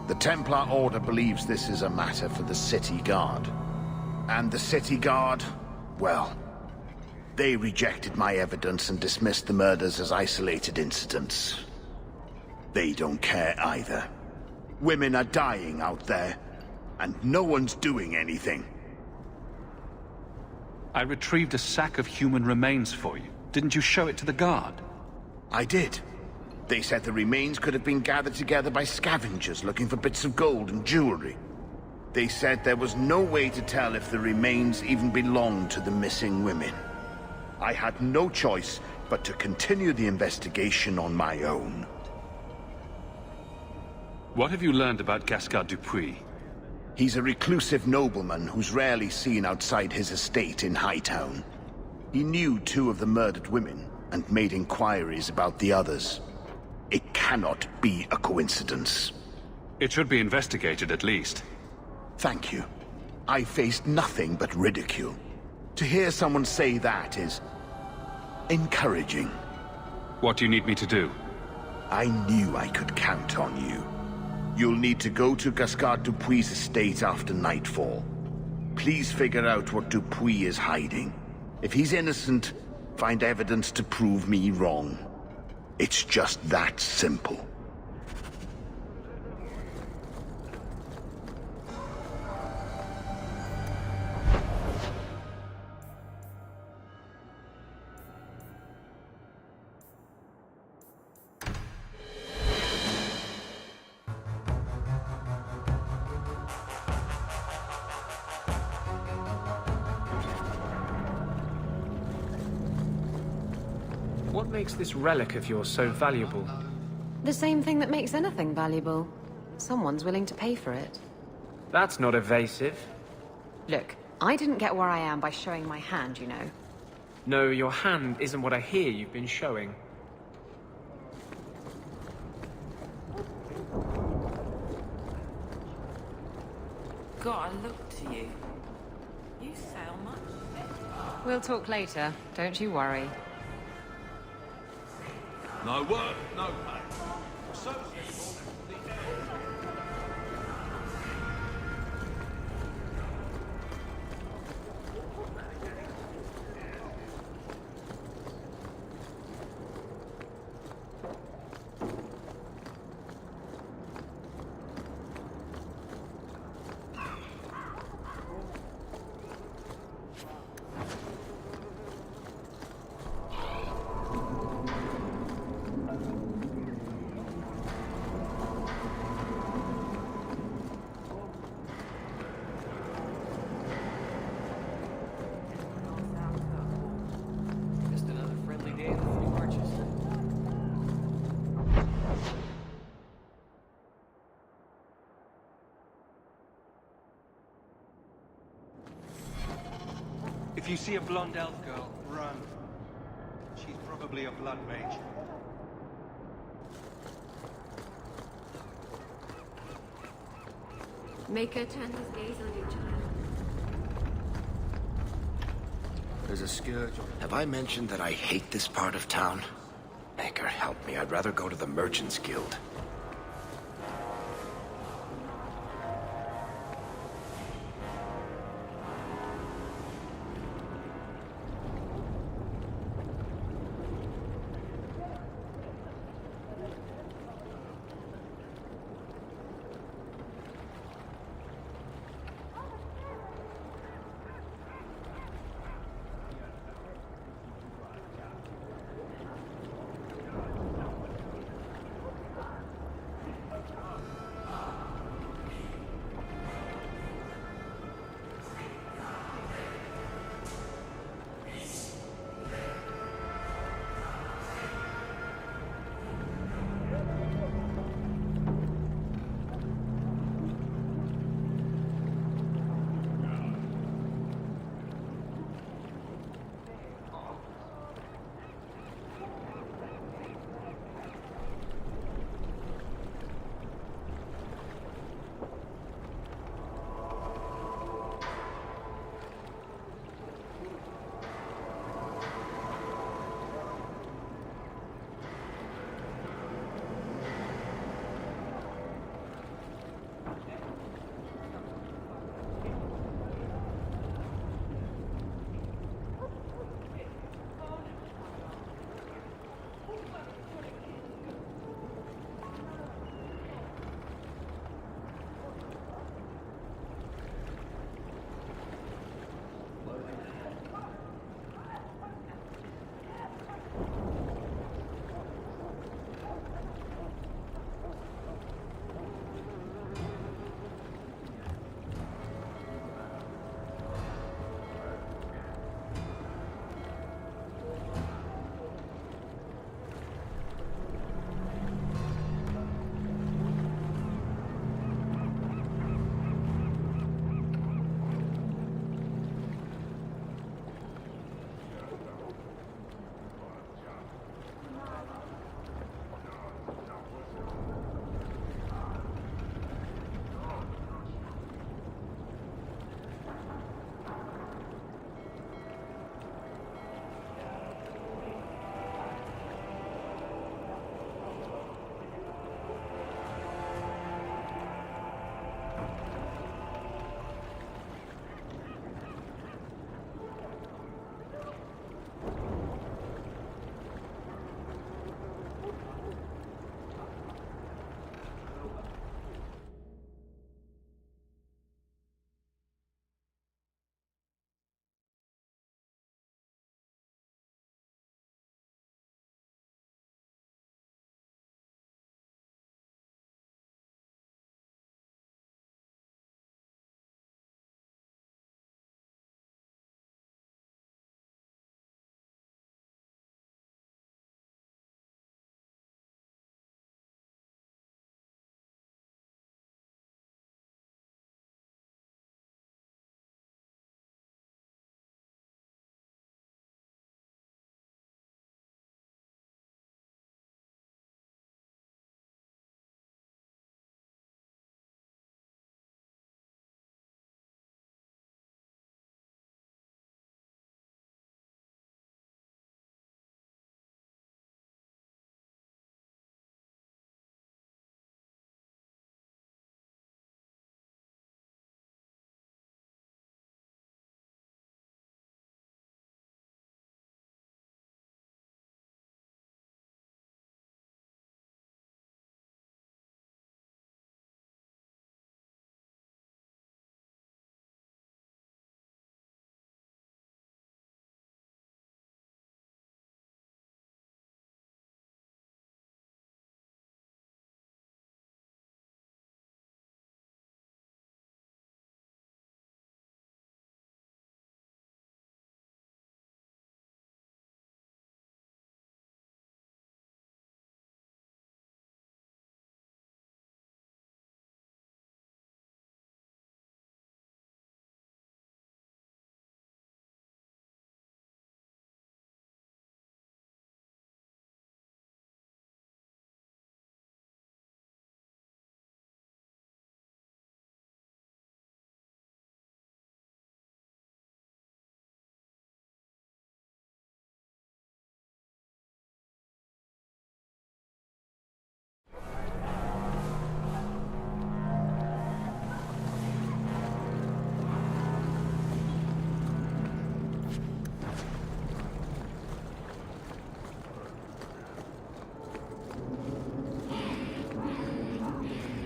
The Templar Order believes this is a matter for the City Guard. And the City Guard, well, they rejected my evidence and dismissed the murders as isolated incidents. They don't care either. Women are dying out there, and no one's doing anything. I retrieved a sack of human remains for you. Didn't you show it to the guard? I did. They said the remains could have been gathered together by scavengers looking for bits of gold and jewelry. They said there was no way to tell if the remains even belonged to the missing women. I had no choice but to continue the investigation on my own. What have you learned about Gascard Dupuis? He's a reclusive nobleman who's rarely seen outside his estate in Hightown. He knew 2 of the murdered women and made inquiries about the others. It cannot be a coincidence. It should be investigated at least. Thank you. I faced nothing but ridicule. To hear someone say that is encouraging. What do you need me to do? I knew I could count on you. You'll need to go to Gascard Dupuis' estate after nightfall. Please figure out what Dupuis is hiding. If he's innocent, find evidence to prove me wrong. It's just that simple. What makes this relic of yours so valuable? The same thing that makes anything valuable. Someone's willing to pay for it. That's not evasive. Look, I didn't get where I am by showing my hand, you know. No, your hand isn't what I hear you've been showing. God, I look to you. You sail much better. We'll talk later, don't you worry. No work, no pay. So simple, the end. Just another friendly day in the Free Marches. If you see a blonde elf girl, run. She's probably a blood mage. Make her turn his gaze on you, child. There's a scourge. Have I mentioned that I hate this part of town? Maker, help me. I'd rather go to the Merchants Guild.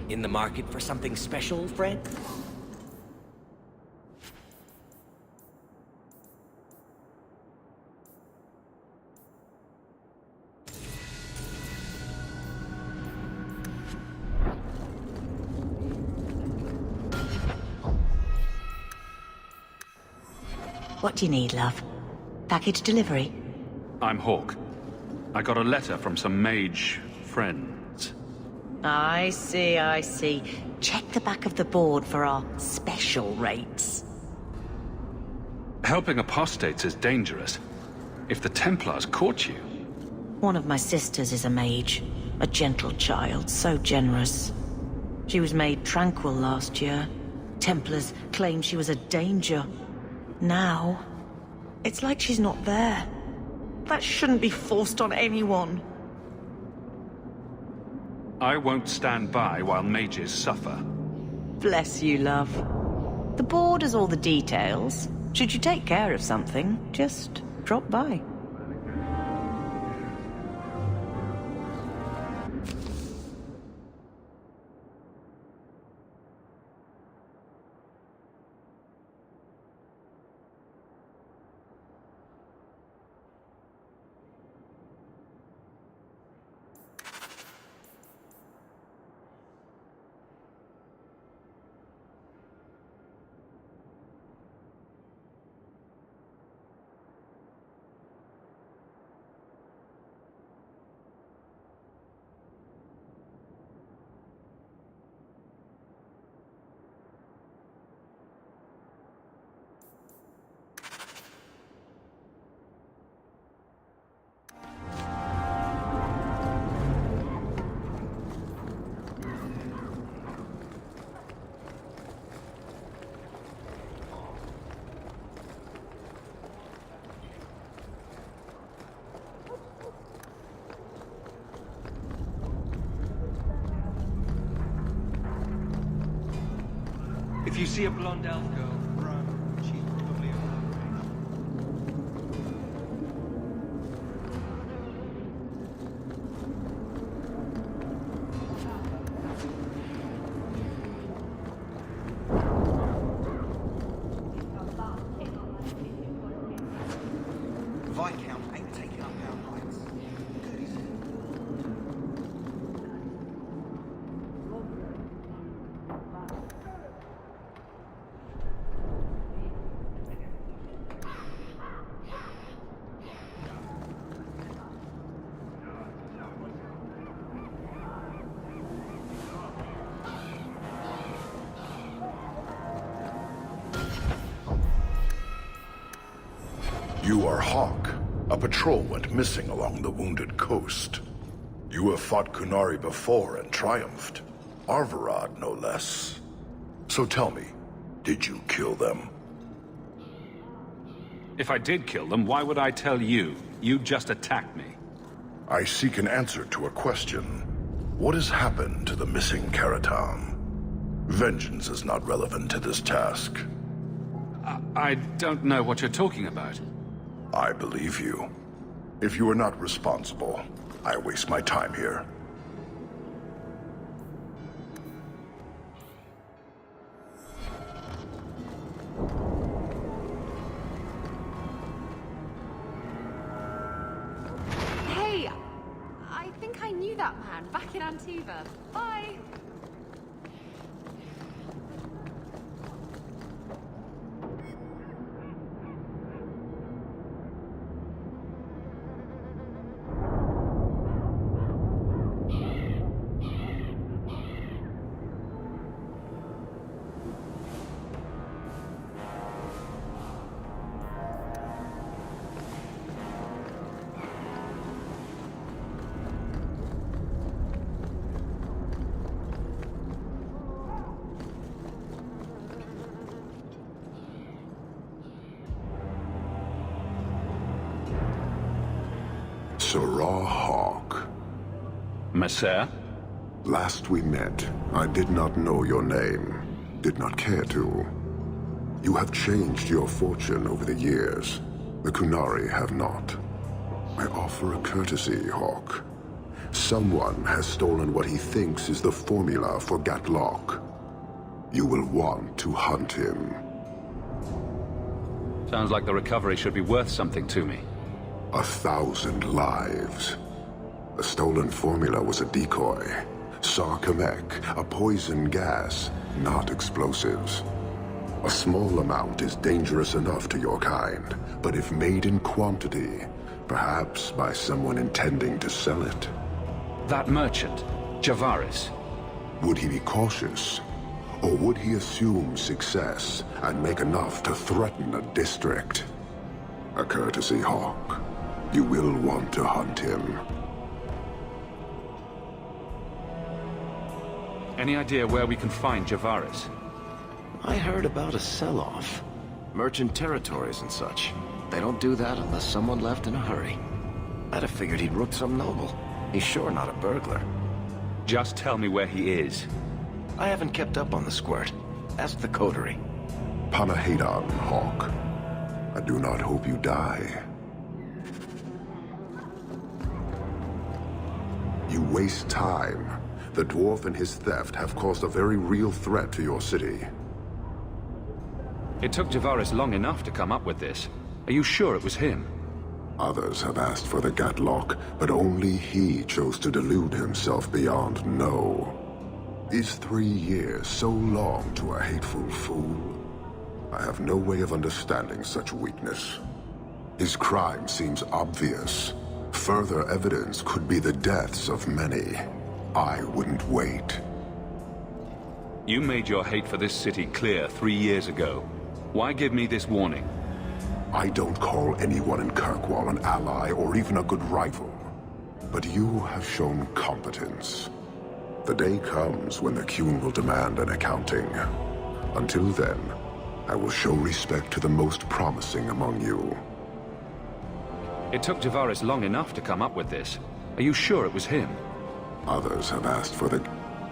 In the market for something special, friend? What do you need, love? Package delivery? I'm Hawk. I got a letter from some mage friends. I see, I see. Check the back of the board for our special rates. Helping apostates is dangerous. If the Templars caught you... One of my sisters is a mage. A gentle child, so generous. She was made tranquil last year. Templars claimed she was a danger. Now, it's like she's not there. That shouldn't be forced on anyone. I won't stand by while mages suffer. Bless you, love. The board has all the details. Should you take care of something, just drop by. If you see a blonde elf girl, run. She's probably a blood Viscount ain't taking up our nights. Good is it? You are Hawk. A patrol went missing along the Wounded Coast. You have fought Kunari before and triumphed. Arvarad, no less. So tell me, did you kill them? If I did kill them, why would I tell you? You just attacked me. I seek an answer to a question. What has happened to the missing Karatam? Vengeance is not relevant to this task. I don't know what you're talking about. I believe you. If you are not responsible, I waste my time here. Hey! I think I knew that man back in Antiva. Bye! Sarah Hawk. Messer? Last we met, I did not know your name. Did not care to. You have changed your fortune over the years. The Kunari have not. I offer a courtesy, Hawk. Someone has stolen what he thinks is the formula for Gatlock. You will want to hunt him. Sounds like the recovery should be worth something to me. 1,000 lives. The stolen formula was a decoy. Sarkamek, a poison gas, not explosives. A small amount is dangerous enough to your kind, but if made in quantity, perhaps by someone intending to sell it. That merchant, Javaris. Would he be cautious? Or would he assume success and make enough to threaten a district? A courtesy, Hawk. You will want to hunt him. Any idea where we can find Javaris? I heard about a sell-off. Merchant territories and such. They don't do that unless someone left in a hurry. I'd have figured he'd rooked some noble. He's sure not a burglar. Just tell me where he is. I haven't kept up on the squirt. Ask the coterie. Panahedon, Hawk. I do not hope you die. You waste time. The dwarf and his theft have caused a very real threat to your city. It took Javaris long enough to come up with this. Are you sure it was him? Others have asked for the Gatlock, but only he chose to delude himself beyond no. Is 3 years so long to a hateful fool? I have no way of understanding such weakness. His crime seems obvious. Further evidence could be the deaths of many. I wouldn't wait. You made your hate for this city clear 3 years ago. Why give me this warning? I don't call anyone in Kirkwall an ally or even a good rival. But you have shown competence. The day comes when the Qun will demand an accounting. Until then, I will show respect to the most promising among you. It took Javaris long enough to come up with this. Are you sure it was him? Others have asked for the...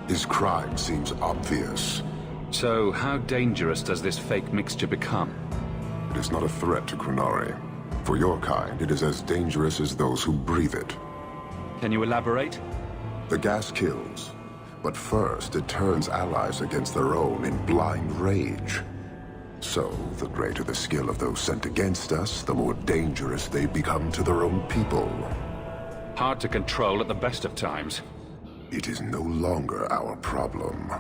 His crime seems obvious. So, how dangerous does this fake mixture become? It is not a threat to Qunari. For your kind, it is as dangerous as those who breathe it. Can you elaborate? The gas kills. But first, it turns allies against their own in blind rage. So, the greater the skill of those sent against us, the more dangerous they become to their own people. Hard to control at the best of times. It is no longer our problem.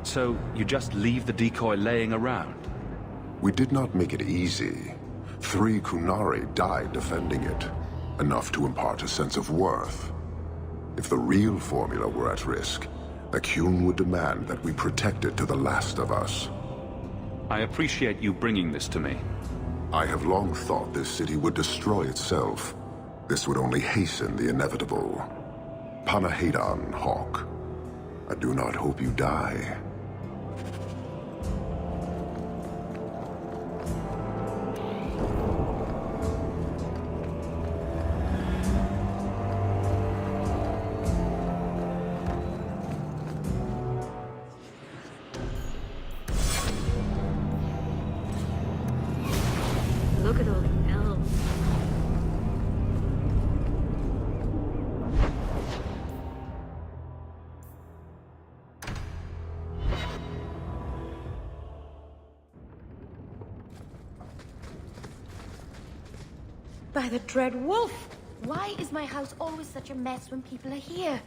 So, you just leave the decoy laying around? We did not make it easy. 3 Qunari died defending it. Enough to impart a sense of worth. If the real formula were at risk, the Qun would demand that we protect it to the last of us. I appreciate you bringing this to me. I have long thought this city would destroy itself. This would only hasten the inevitable. Panahedon, Hawk. I do not hope you die. Look at all the elves. By the dread wolf! Why is my house always such a mess when people are here?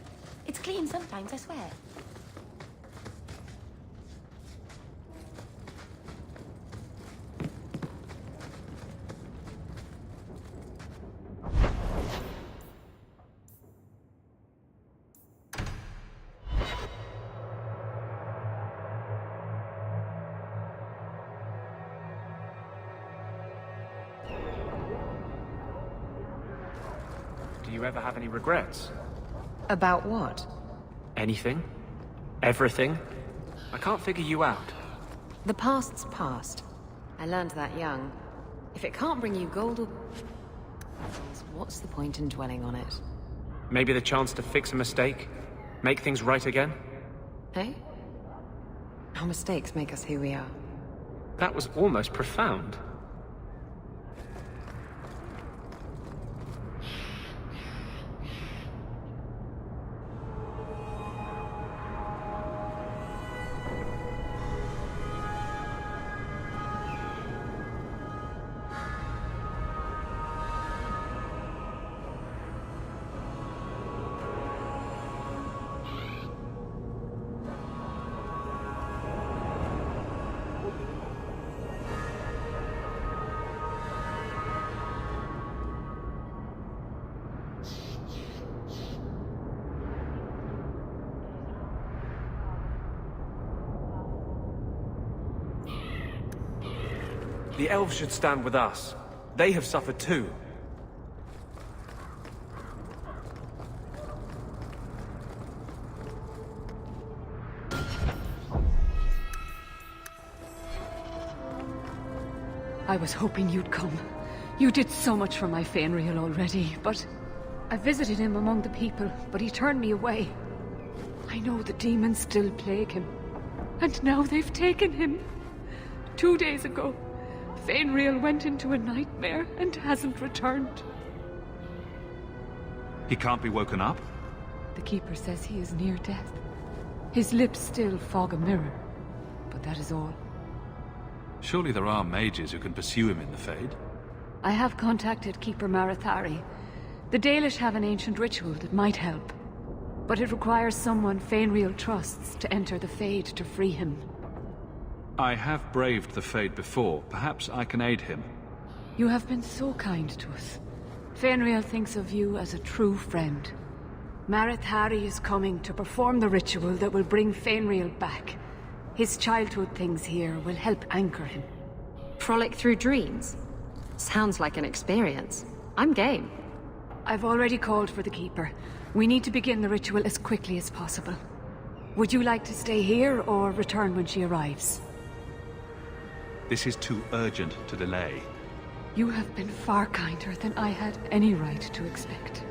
It's clean sometimes, I swear. Do you ever have any regrets? About what? Anything? Everything? I can't figure you out. The past's past. I learned that young. If it can't bring you gold or... what's the point in dwelling on it? Maybe the chance to fix a mistake? Make things right again? Hey? Our mistakes make us who we are. That was almost profound. The elves should stand with us. They have suffered too. I was hoping you'd come. You did so much for my Fainriel already, but... I visited him among the people, but he turned me away. I know the demons still plague him. And now they've taken him. 2 days ago, Fainriel went into a nightmare and hasn't returned. He can't be woken up? The Keeper says he is near death. His lips still fog a mirror, but that is all. Surely there are mages who can pursue him in the Fade? I have contacted Keeper Marathari. The Dalish have an ancient ritual that might help. But it requires someone Fainriel trusts to enter the Fade to free him. I have braved the Fade before. Perhaps I can aid him. You have been so kind to us. Fainriel thinks of you as a true friend. Marathari is coming to perform the ritual that will bring Fainriel back. His childhood things here will help anchor him. Frolic through dreams? Sounds like an experience. I'm game. I've already called for the Keeper. We need to begin the ritual as quickly as possible. Would you like to stay here or return when she arrives? This is too urgent to delay. You have been far kinder than I had any right to expect.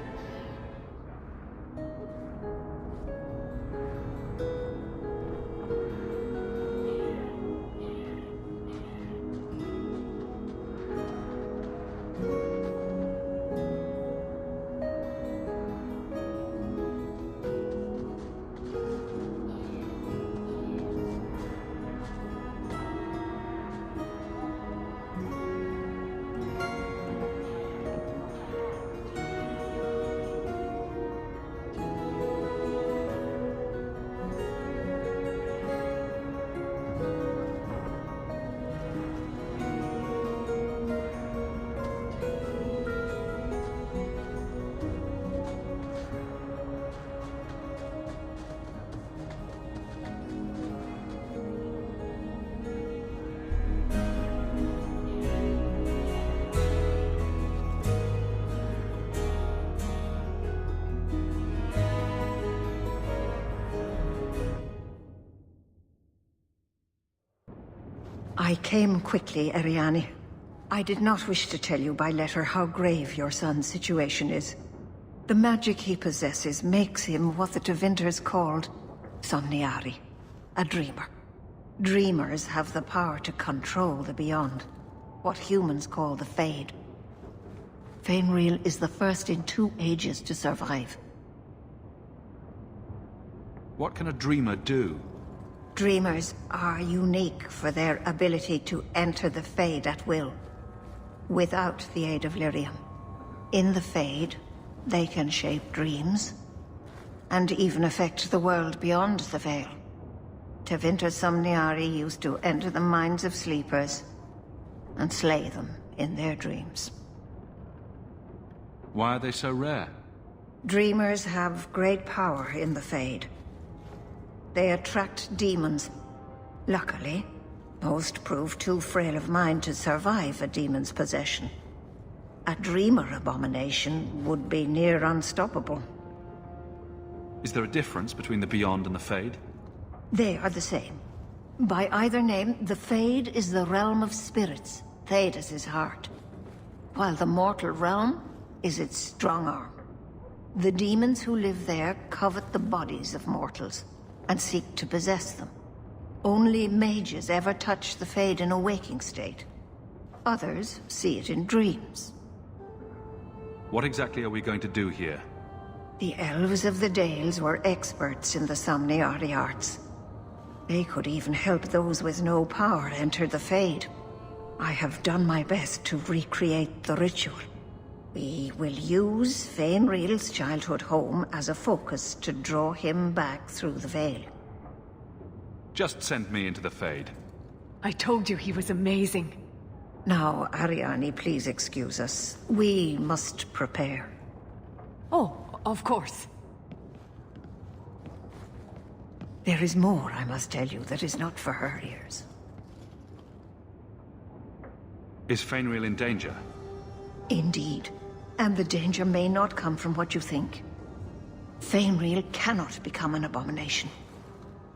I came quickly, Ariane. I did not wish to tell you by letter how grave your son's situation is. The magic he possesses makes him what the Tevinters called Somniari, a dreamer. Dreamers have the power to control the beyond, what humans call the Fade. Fainriel is the first in 2 ages to survive. What can a dreamer do? Dreamers are unique for their ability to enter the Fade at will, without the aid of Lyrium. In the Fade, they can shape dreams, and even affect the world beyond the Veil. Tevinter Somniari used to enter the minds of sleepers, and slay them in their dreams. Why are they so rare? Dreamers have great power in the Fade. They attract demons. Luckily, most prove too frail of mind to survive a demon's possession. A dreamer abomination would be near unstoppable. Is there a difference between the Beyond and the Fade? They are the same. By either name, the Fade is the realm of spirits, Thedas' heart, while the mortal realm is its strong arm. The demons who live there covet the bodies of mortals, and seek to possess them. Only mages ever touch the Fade in a waking state. Others see it in dreams. What exactly are we going to do here? The elves of the Dales were experts in the Somniari arts. They could even help those with no power enter the Fade. I have done my best to recreate the ritual. We will use Fainriel's childhood home as a focus to draw him back through the Veil. Just send me into the Fade. I told you he was amazing. Now, Ariane, please excuse us. We must prepare. Oh, of course. There is more I must tell you that is not for her ears. Is Fainreal in danger? Indeed. And the danger may not come from what you think. Fainreal cannot become an abomination.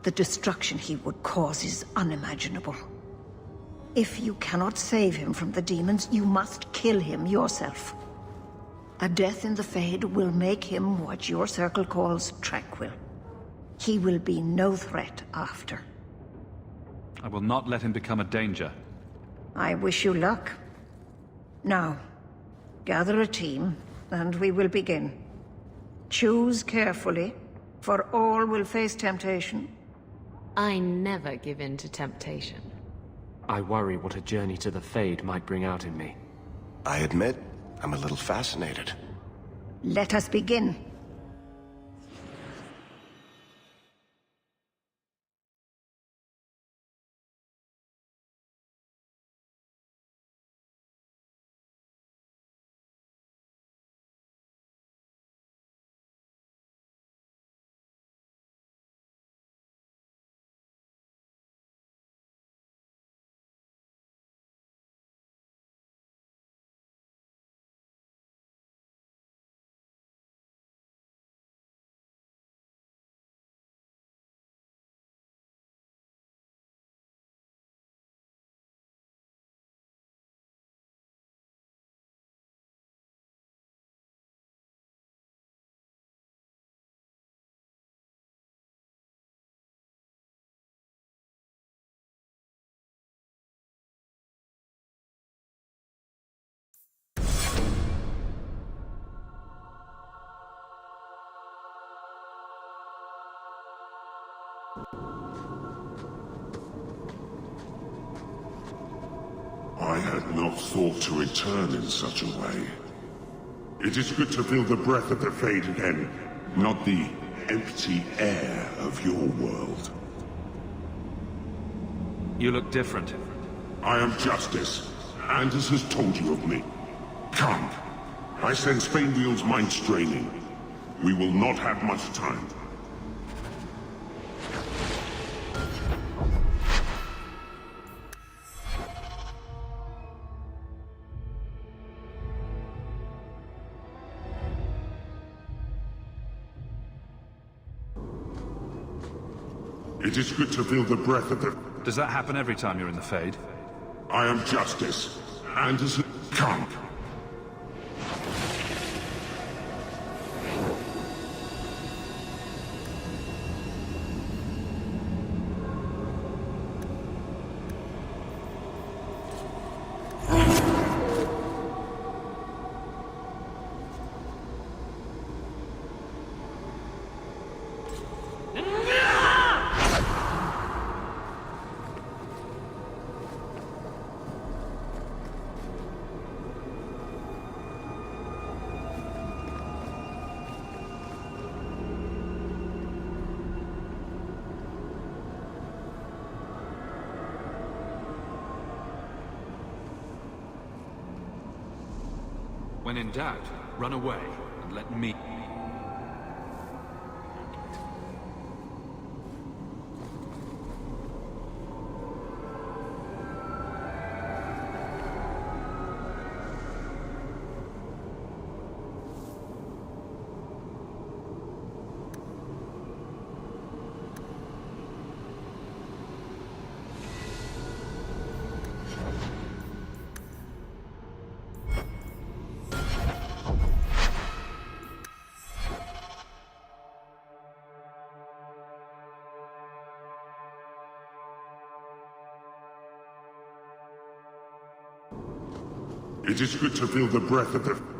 The destruction he would cause is unimaginable. If you cannot save him from the demons, you must kill him yourself. A death in the Fade will make him what your circle calls tranquil. He will be no threat after. I will not let him become a danger. I wish you luck. Now, gather a team, and we will begin. Choose carefully, for all will face temptation. I never give in to temptation. I worry what a journey to the Fade might bring out in me. I admit, I'm a little fascinated. Let us begin. I had not thought to return in such a way. It is good to feel the breath of the Fade again, not the empty air of your world. You look different. I am Justice. Anders has told you of me. Come. I sense Fainreal's mind straining. We will not have much time. It is good to feel the breath of the... Does that happen every time you're in the Fade? I am Justice. Anders... Come. When in doubt, run away and let me... It is good to feel the breath of the...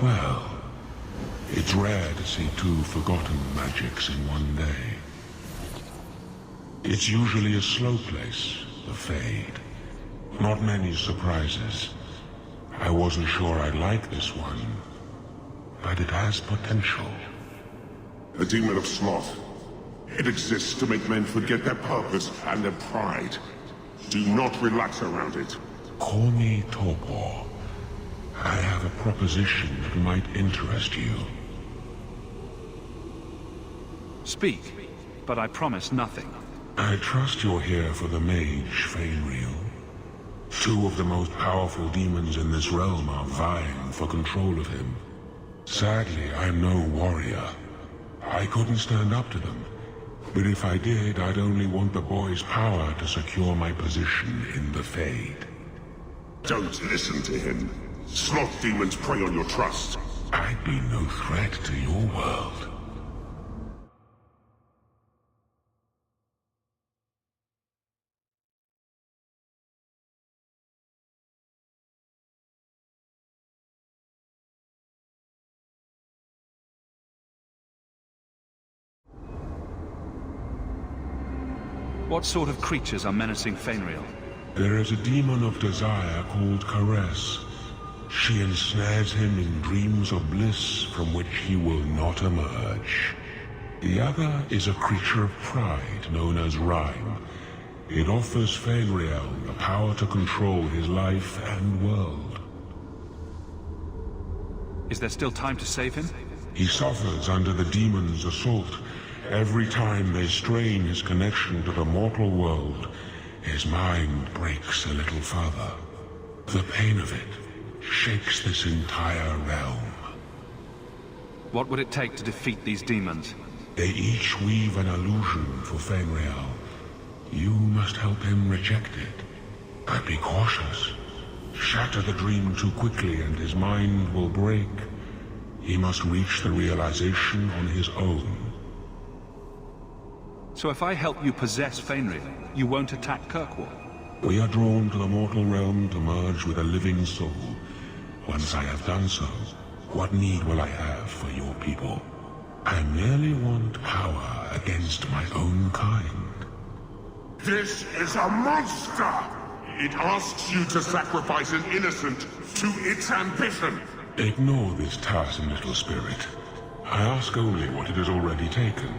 Well, it's rare to see two forgotten magics in one day. It's usually a slow place, the Fade. Not many surprises. I wasn't sure I'd like this one, but it has potential. A demon of sloth. It exists to make men forget their purpose and their pride. Do not relax around it. Call me Torpor. I have a proposition that might interest you. Speak, but I promise nothing. I trust you're here for the mage, Fainriel. Two of the most powerful demons in this realm are vying for control of him. Sadly, I'm no warrior. I couldn't stand up to them. But if I did, I'd only want the boy's power to secure my position in the Fade. Don't listen to him. Sloth demons prey on your trust. I'd be no threat to your world. What sort of creatures are menacing Fainriel? There is a demon of desire called Caress. She ensnares him in dreams of bliss from which he will not emerge. The other is a creature of pride known as Rhyme. It offers Fainriel the power to control his life and world. Is there still time to save him? He suffers under the demon's assault. Every time they strain his connection to the mortal world, his mind breaks a little further. The pain of it shakes this entire realm. What would it take to defeat these demons? They each weave an illusion for Fainriel. You must help him reject it. But be cautious. Shatter the dream too quickly and his mind will break. He must reach the realization on his own. So if I help you possess Fainriel, you won't attack Kirkwall? We are drawn to the mortal realm to merge with a living soul. Once I have done so, what need will I have for your people? I merely want power against my own kind. This is a monster! It asks you to sacrifice an innocent to its ambition. Ignore this tiresome little spirit. I ask only what it has already taken.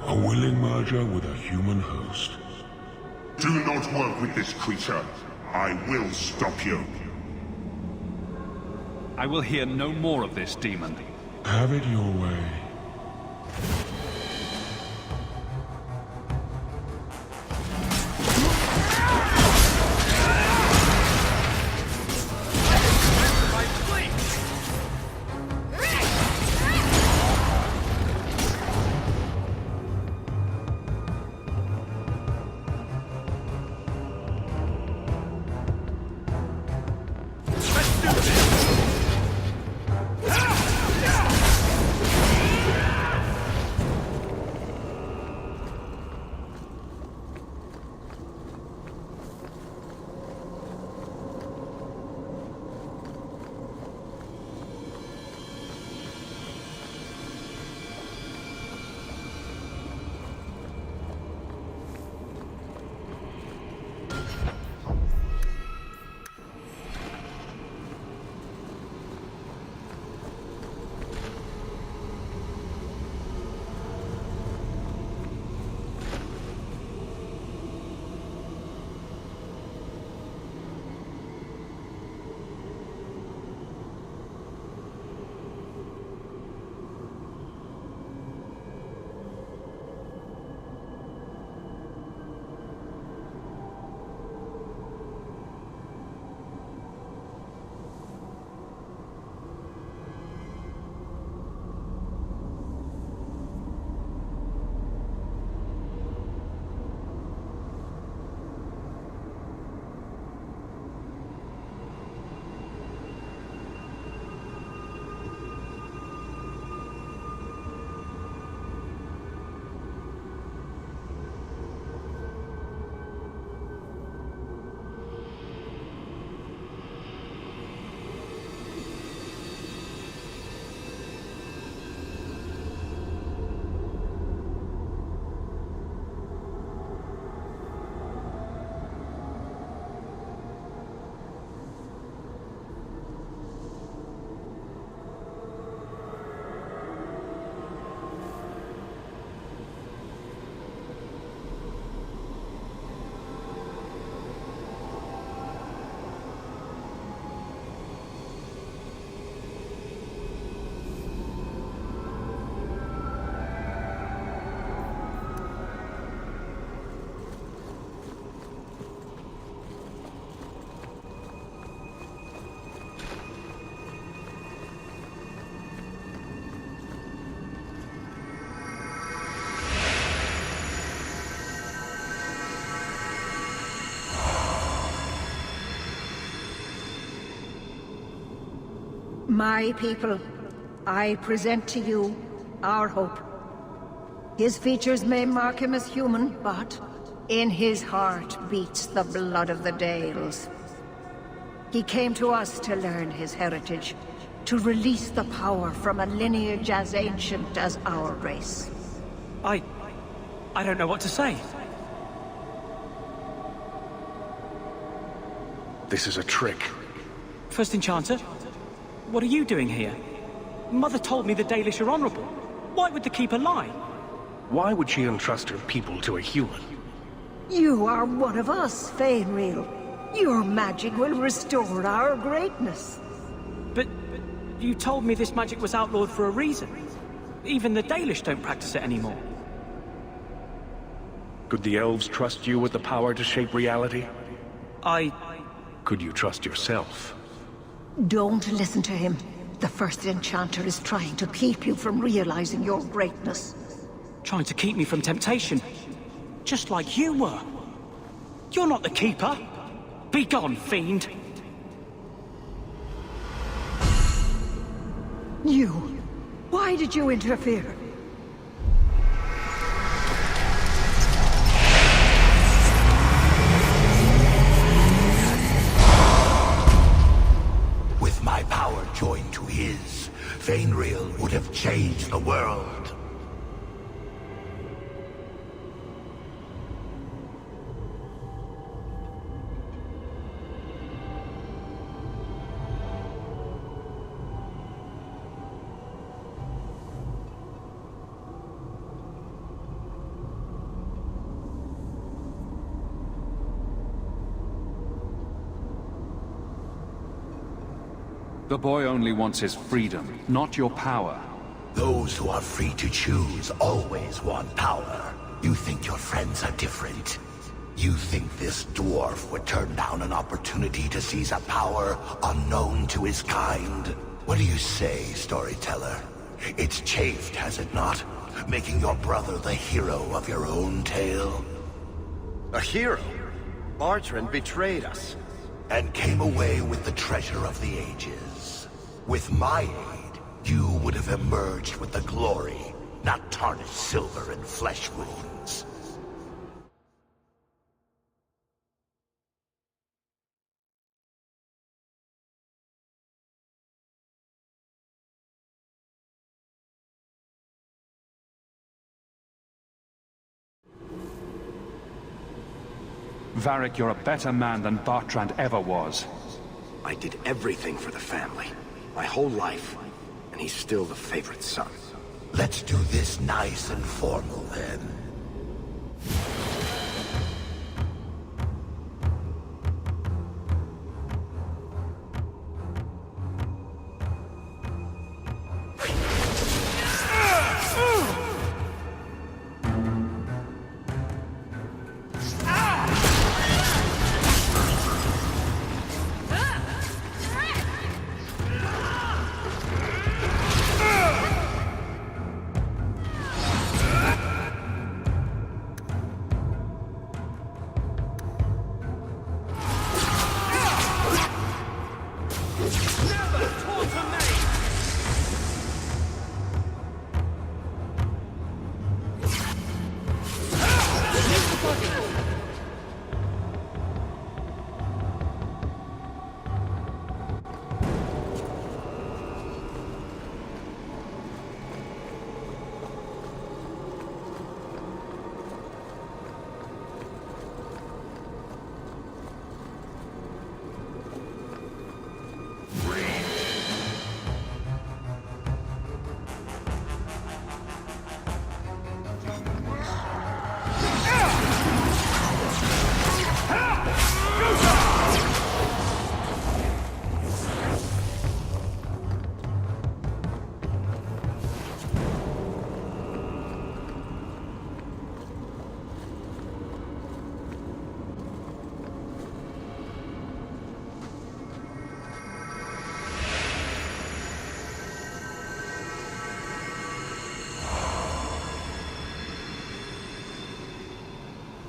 A willing merger with a human host. Do not work with this creature. I will stop you. I will hear no more of this demon. Have it your way. My people, I present to you our hope. His features may mark him as human, but in his heart beats the blood of the Dales. He came to us to learn his heritage, to release the power from a lineage as ancient as our race. I don't know what to say. This is a trick. First Enchanter, what are you doing here? Mother told me the Dalish are honorable. Why would the Keeper lie? Why would she entrust her people to a human? You are one of us, Fainreal. Your magic will restore our greatness. But you told me this magic was outlawed for a reason. Even the Dalish don't practice it anymore. Could the elves trust you with the power to shape reality? Could you trust yourself? Don't listen to him. The First Enchanter is trying to keep you from realizing your greatness. Trying to keep me from temptation. Just like you were. You're not the Keeper. Be gone, fiend. You. Why did you interfere? With my power joined to his, Fainreal would have changed the world. The boy only wants his freedom, not your power. Those who are free to choose always want power. You think your friends are different. You think this dwarf would turn down an opportunity to seize a power unknown to his kind? What do you say, storyteller? It's chafed, has it not? Making your brother the hero of your own tale? A hero? Bartrand betrayed us. And came away with the treasure of the ages. With my aid, you would have emerged with the glory, not tarnished silver and flesh wounds. Varric, you're a better man than Bartrand ever was. I did everything for the family, my whole life, and he's still the favorite son. Let's do this nice and formal, then.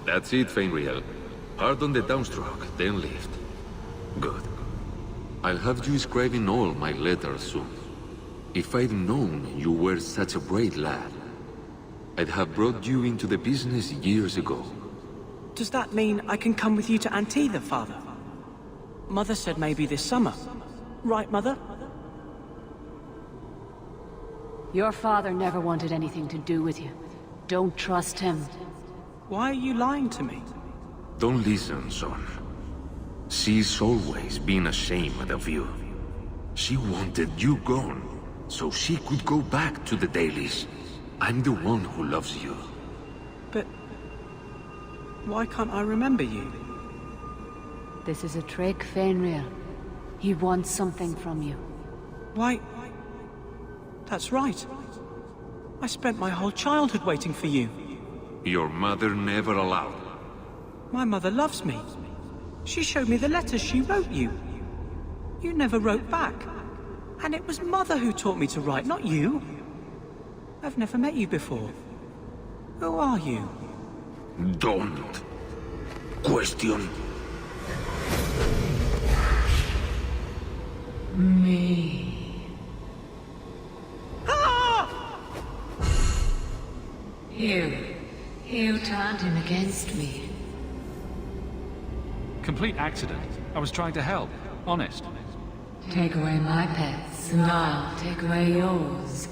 That's it, Fainreal. Hard on the downstroke, then lift. Good. I'll have you scribing all my letters soon. If I'd known you were such a brave lad, I'd have brought you into the business years ago. Does that mean I can come with you to Antitha, Father? Mother said maybe this summer. Right, Mother? Your father never wanted anything to do with you. Don't trust him. Why are you lying to me? Don't listen, son. She's always been ashamed of you. She wanted you gone, so she could go back to the dailies. I'm the one who loves you. But why can't I remember you? This is a trick, Fenrir. He wants something from you. Why? That's right. I spent my whole childhood waiting for you. Your mother never allowed. My mother loves me. She showed me the letters she wrote you. You never wrote back. And it was Mother who taught me to write, not you. I've never met you before. Who are you? Don't question me. You turned him against me. Complete accident. I was trying to help. Honest. Take away my pets, and I'll take away yours.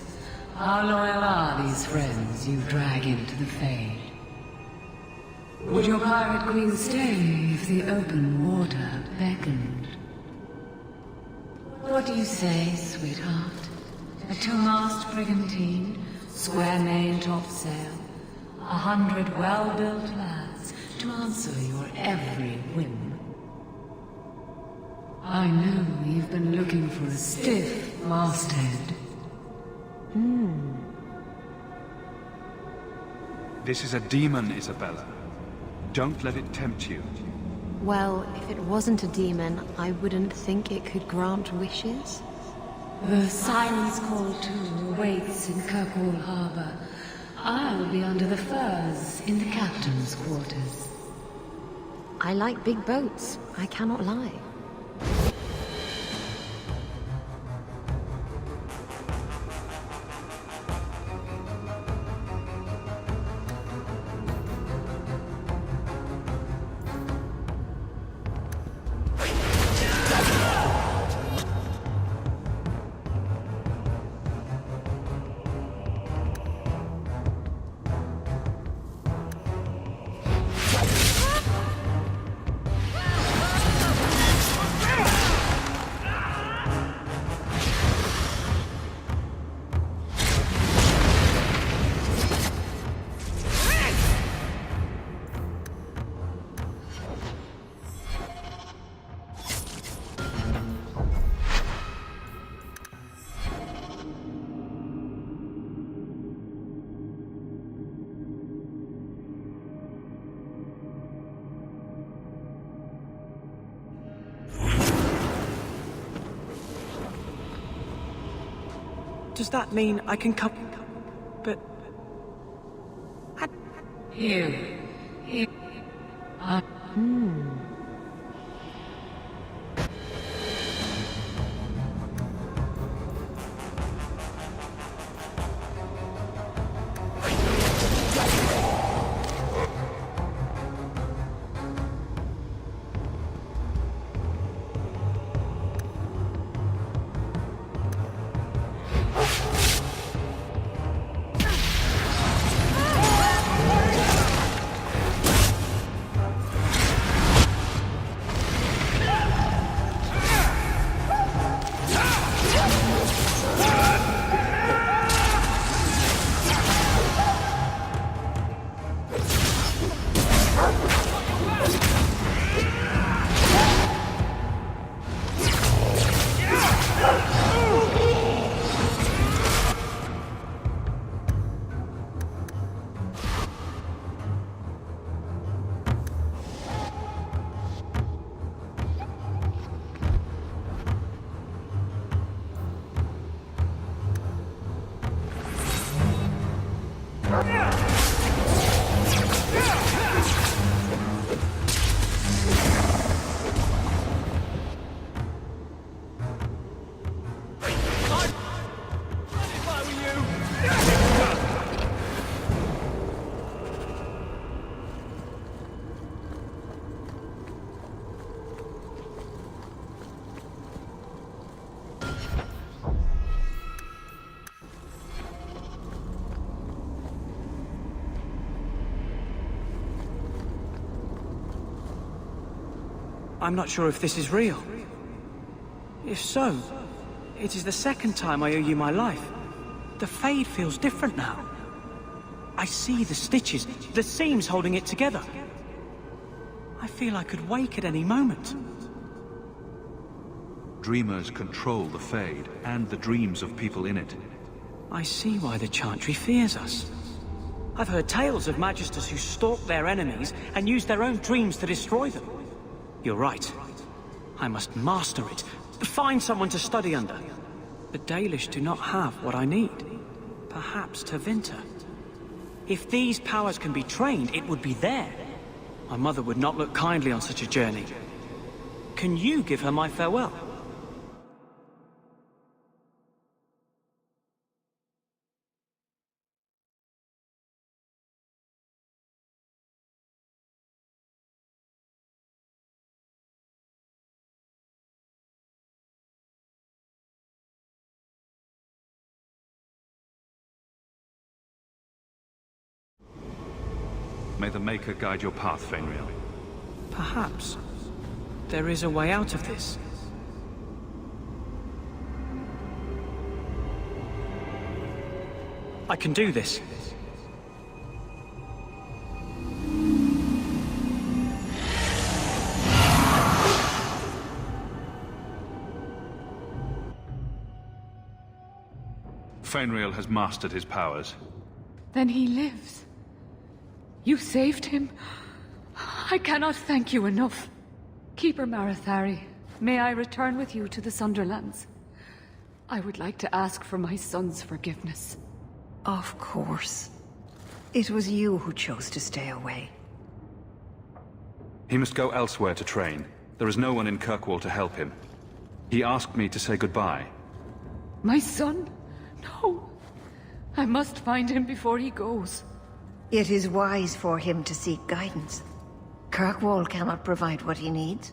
How loyal are these friends you drag into the Fade? Would your pirate queen stay if the open water beckoned? What do you say, sweetheart? A two-mast brigantine, square main topsail, 100 well-built lads to answer your every whim. I know you've been looking for a stiff masthead. This is a demon, Isabella. Don't let it tempt you. Well, if it wasn't a demon, I wouldn't think it could grant wishes. The Siren's Call too awaits in Kirkwall Harbor. I'll be under the firs in the captain's quarters. I like big boats, I cannot lie. Does that mean I can come? But... Here. I'm not sure if this is real. If so, it is the second time I owe you my life. The Fade feels different now. I see the stitches, the seams holding it together. I feel I could wake at any moment. Dreamers control the Fade, and the dreams of people in it. I see why the Chantry fears us. I've heard tales of Magisters who stalk their enemies and use their own dreams to destroy them. You're right. I must master it. Find someone to study under. The Dalish do not have what I need. Perhaps Tevinter. If these powers can be trained, it would be there. My mother would not look kindly on such a journey. Can you give her my farewell? May the Maker guide your path, Fainriel. Perhaps. There is a way out of this. I can do this. Fainriel has mastered his powers. Then he lives. You saved him. I cannot thank you enough. Keeper Marathari, may I return with you to the Sunderlands? I would like to ask for my son's forgiveness. Of course. It was you who chose to stay away. He must go elsewhere to train. There is no one in Kirkwall to help him. He asked me to say goodbye. My son? No. I must find him before he goes. It is wise for him to seek guidance. Kirkwall cannot provide what he needs.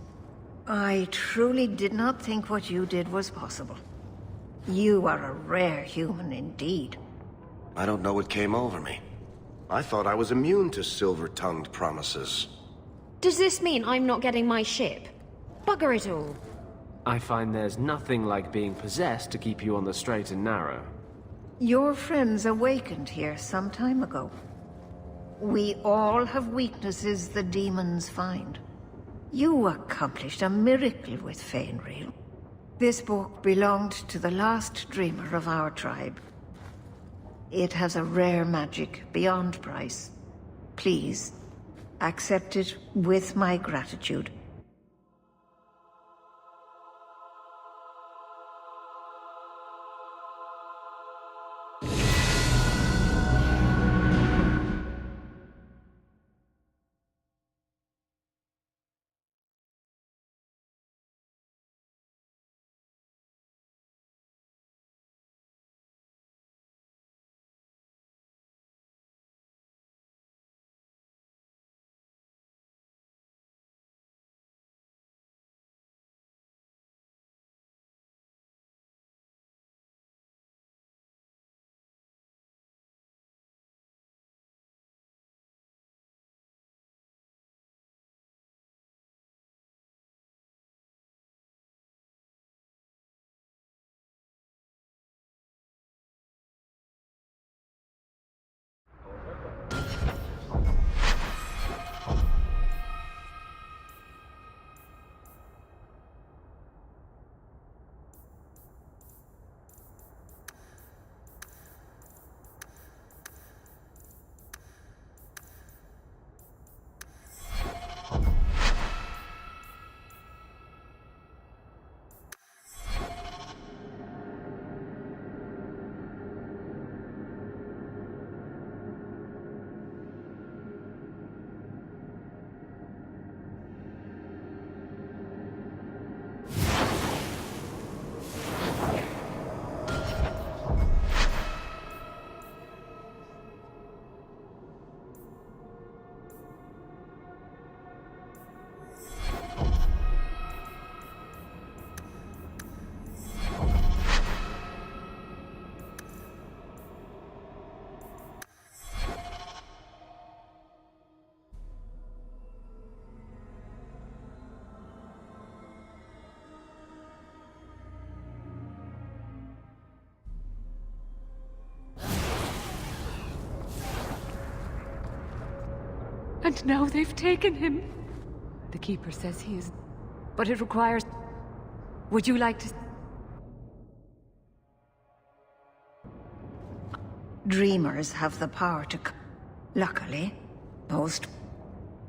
I truly did not think what you did was possible. You are a rare human indeed. I don't know what came over me. I thought I was immune to silver-tongued promises. Does this mean I'm not getting my ship? Bugger it all. I find there's nothing like being possessed to keep you on the straight and narrow. Your friends awakened here some time ago. We all have weaknesses the demons find. You accomplished a miracle with Fainriel. This book belonged to the last dreamer of our tribe. It has a rare magic beyond price. Please, accept it with my gratitude. And now they've taken him. The Keeper says he is... But it requires... Would you like to... Dreamers have the power to... Luckily, most...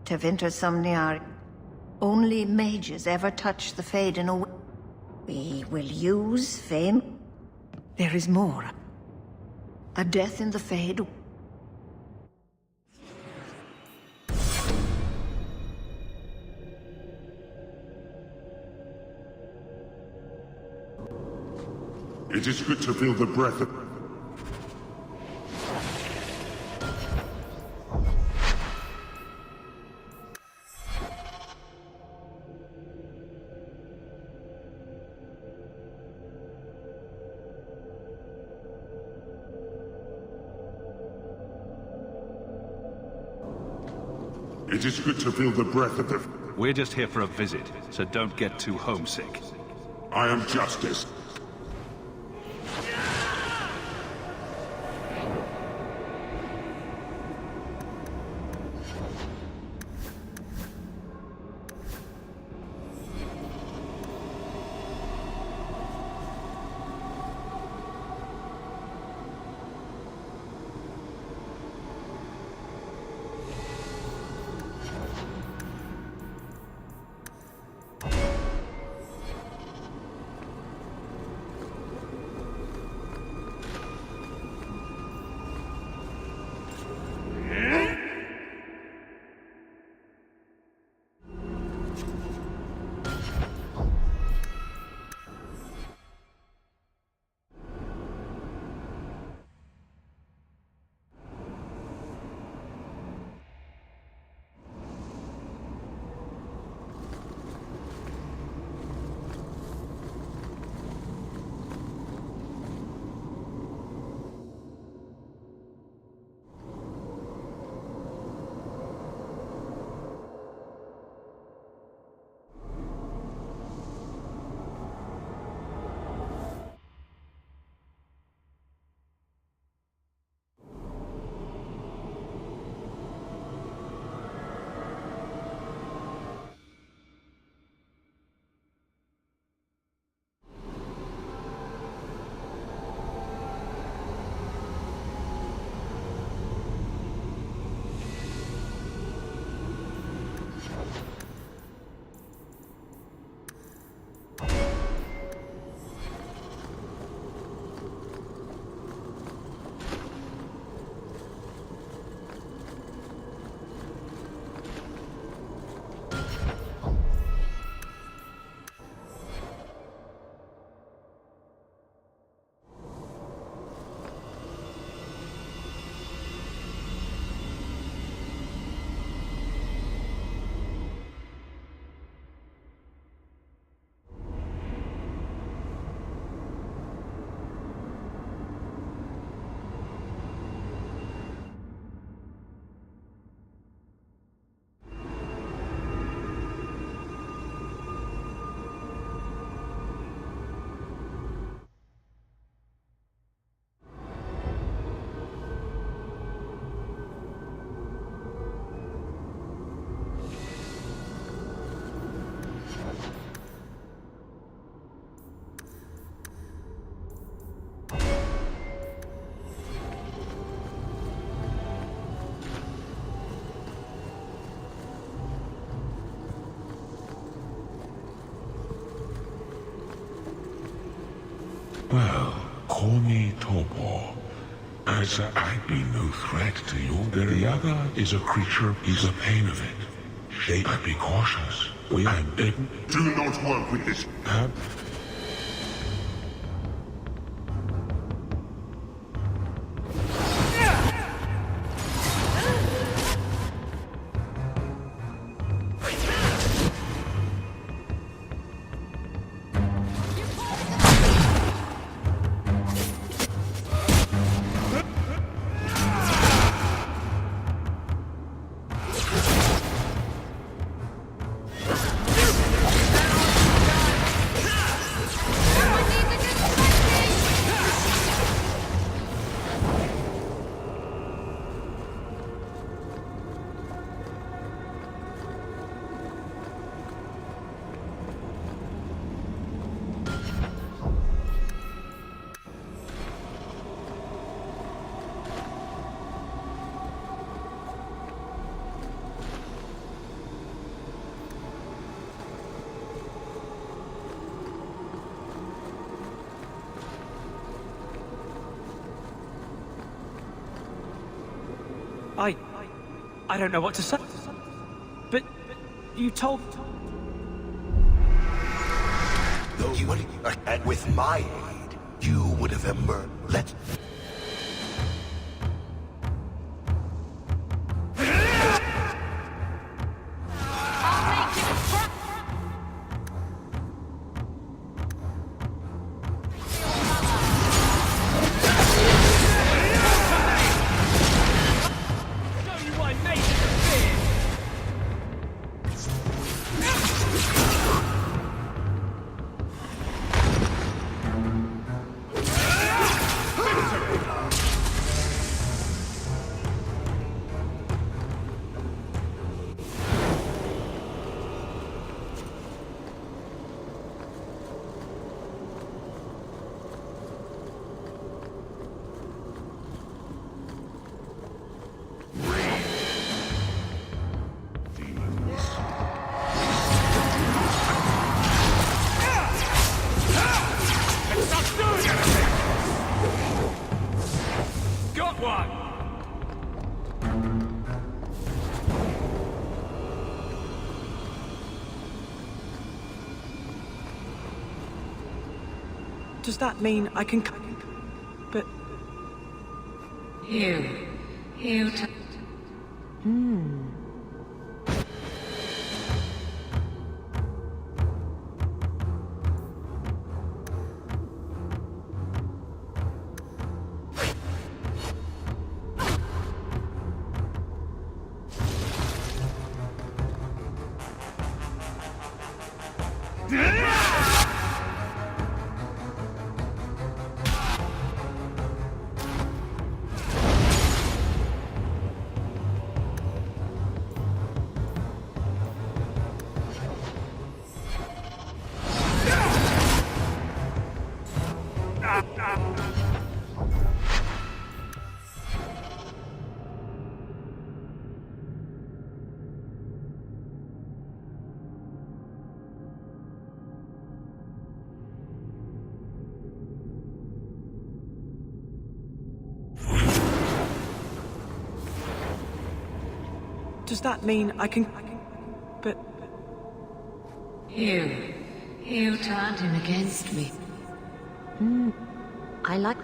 Tevinter Somniar... Only mages ever touch the Fade in a way. We will use fame. There is more. A death in the Fade. It is good to feel the breath of... It is good to feel the breath of the... We're just here for a visit, so don't get too homesick. I am justice. Well, call me Topo. As I be no threat to you, the other is a creature, is a pain of it. They be cautious. We are bitten. Do not work with this. I don't know what to say. But you told... Though you would, and with my aid, you would have let... Does that mean I can... But... You Does that mean I can... But... You turned him against me. I like...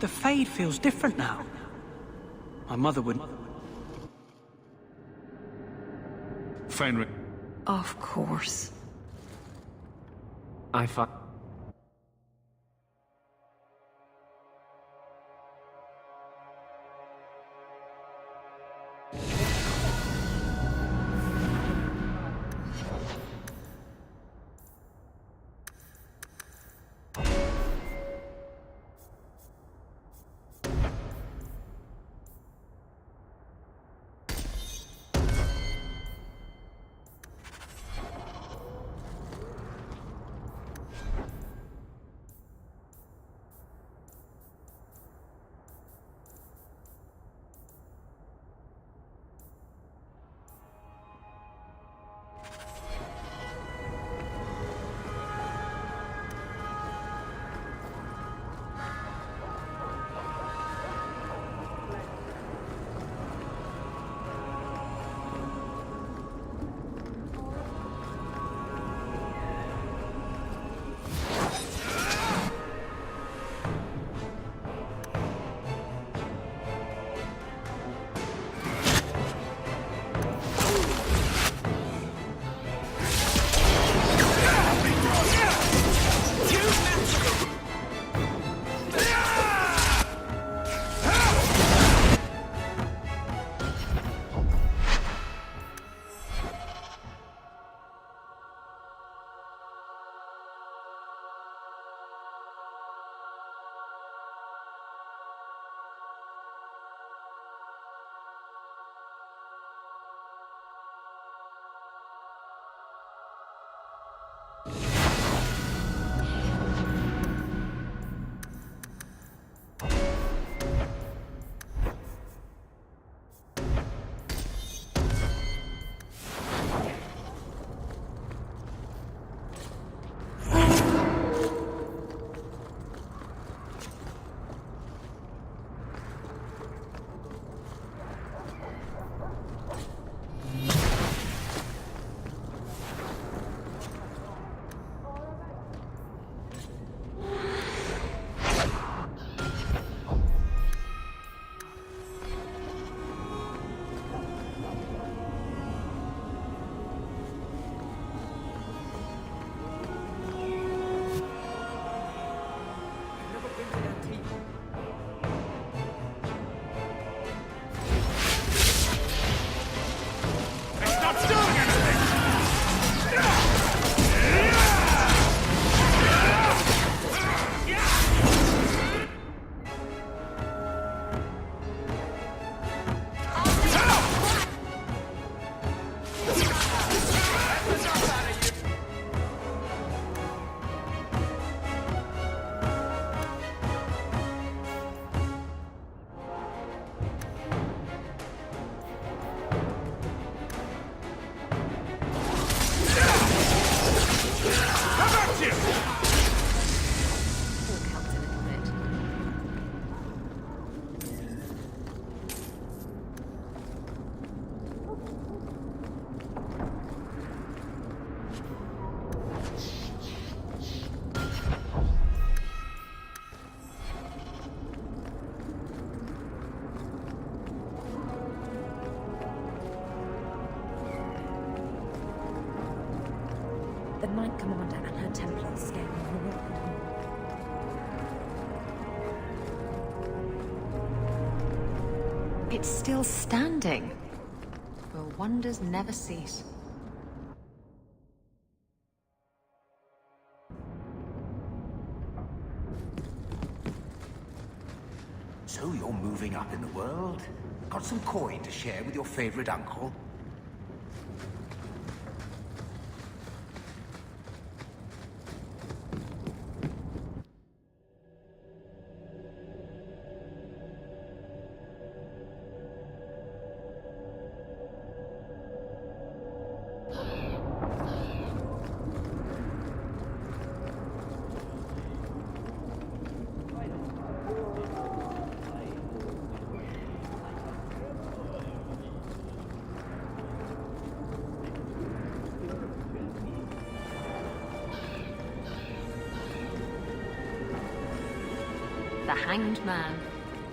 The Fade feels different now. My mother wouldn't... Fenrir. Of course. I find... Ninth Commander and her Templars scare me more and more. It's still standing. Well, wonders never cease. So you're moving up in the world? Got some coin to share with your favorite uncle? The Hanged Man.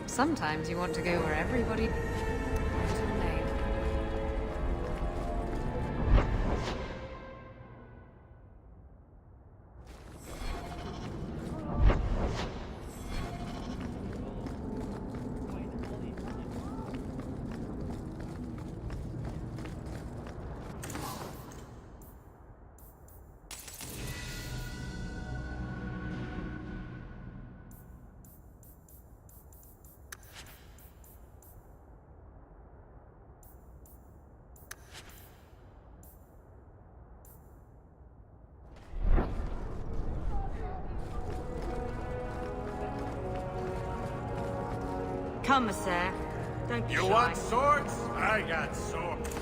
Sometimes you want to go where everybody... Come, sir. Don't be You shy. want swords? I got swords.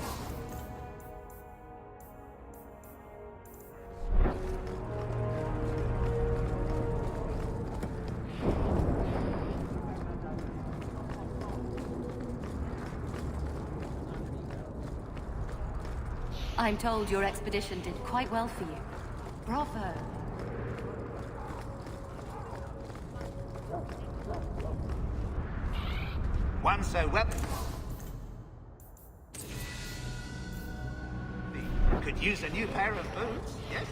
I'm told your expedition did quite well for you. Bravo. One so well. Could use a new pair of boots, yes?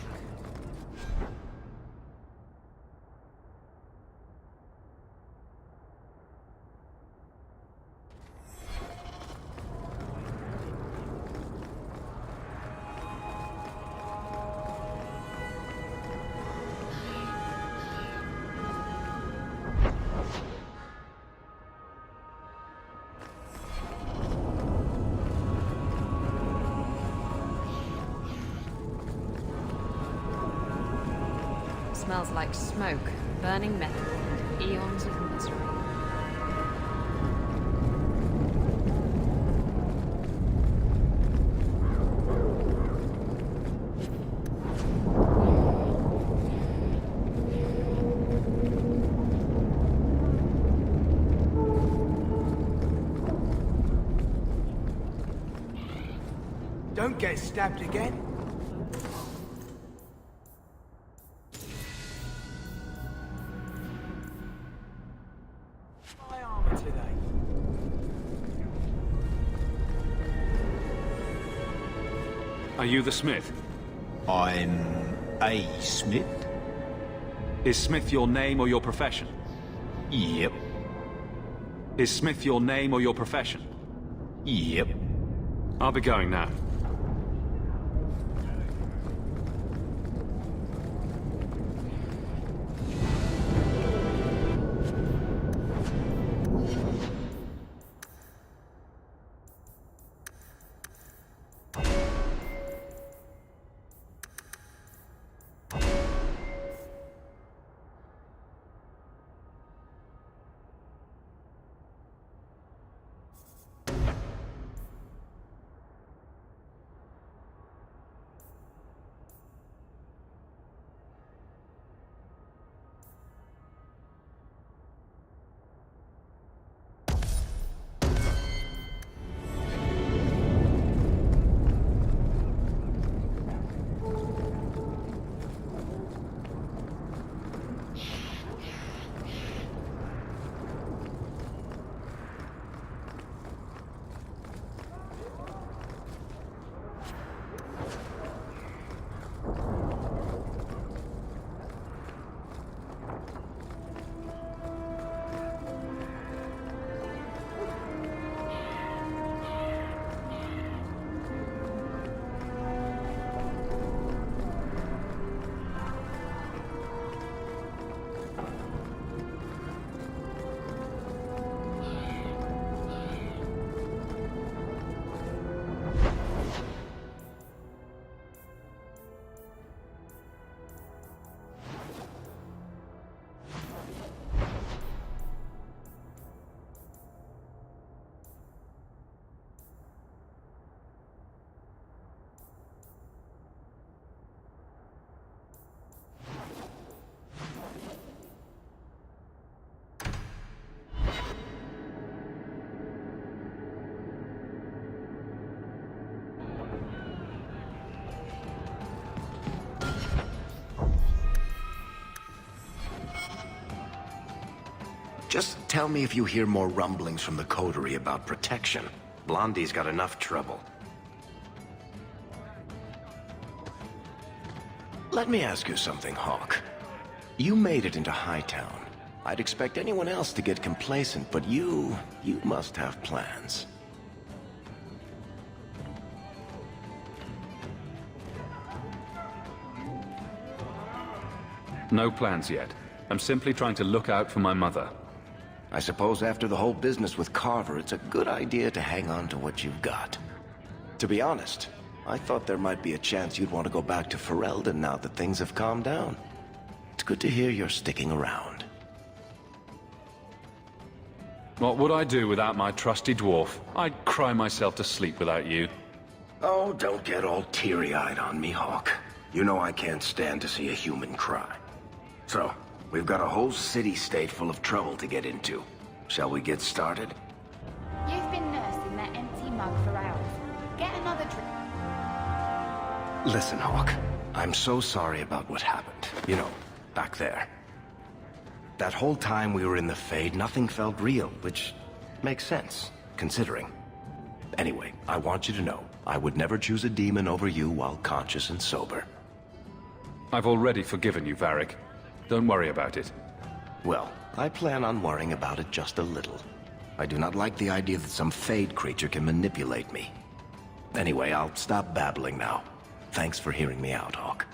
Smells like smoke, burning metal, and eons of misery. Don't get stabbed again. My armor today. Are you the smith? I'm a smith? Is Smith your name or your profession? Yep. Is Smith your name or your profession? Yep. I'll be going now. Just tell me if you hear more rumblings from the coterie about protection. Blondie's got enough trouble. Let me ask you something, Hawk. You made it into Hightown. I'd expect anyone else to get complacent, but you must have plans. No plans yet. I'm simply trying to look out for my mother. I suppose after the whole business with Carver, it's a good idea to hang on to what you've got. To be honest, I thought there might be a chance you'd want to go back to Ferelden now that things have calmed down. It's good to hear you're sticking around. What would I do without my trusty dwarf? I'd cry myself to sleep without you. Oh, don't get all teary-eyed on me, Hawk. You know I can't stand to see a human cry. So, we've got a whole city-state full of trouble to get into. Shall we get started? You've been nursing that empty mug for hours. Get another drink. Listen, Hawk. I'm so sorry about what happened. You know, back there. That whole time we were in the Fade, nothing felt real, which makes sense, considering. Anyway, I want you to know, I would never choose a demon over you while conscious and sober. I've already forgiven you, Varric. Don't worry about it. Well, I plan on worrying about it just a little. I do not like the idea that some Fade creature can manipulate me. Anyway, I'll stop babbling now. Thanks for hearing me out, Hawk.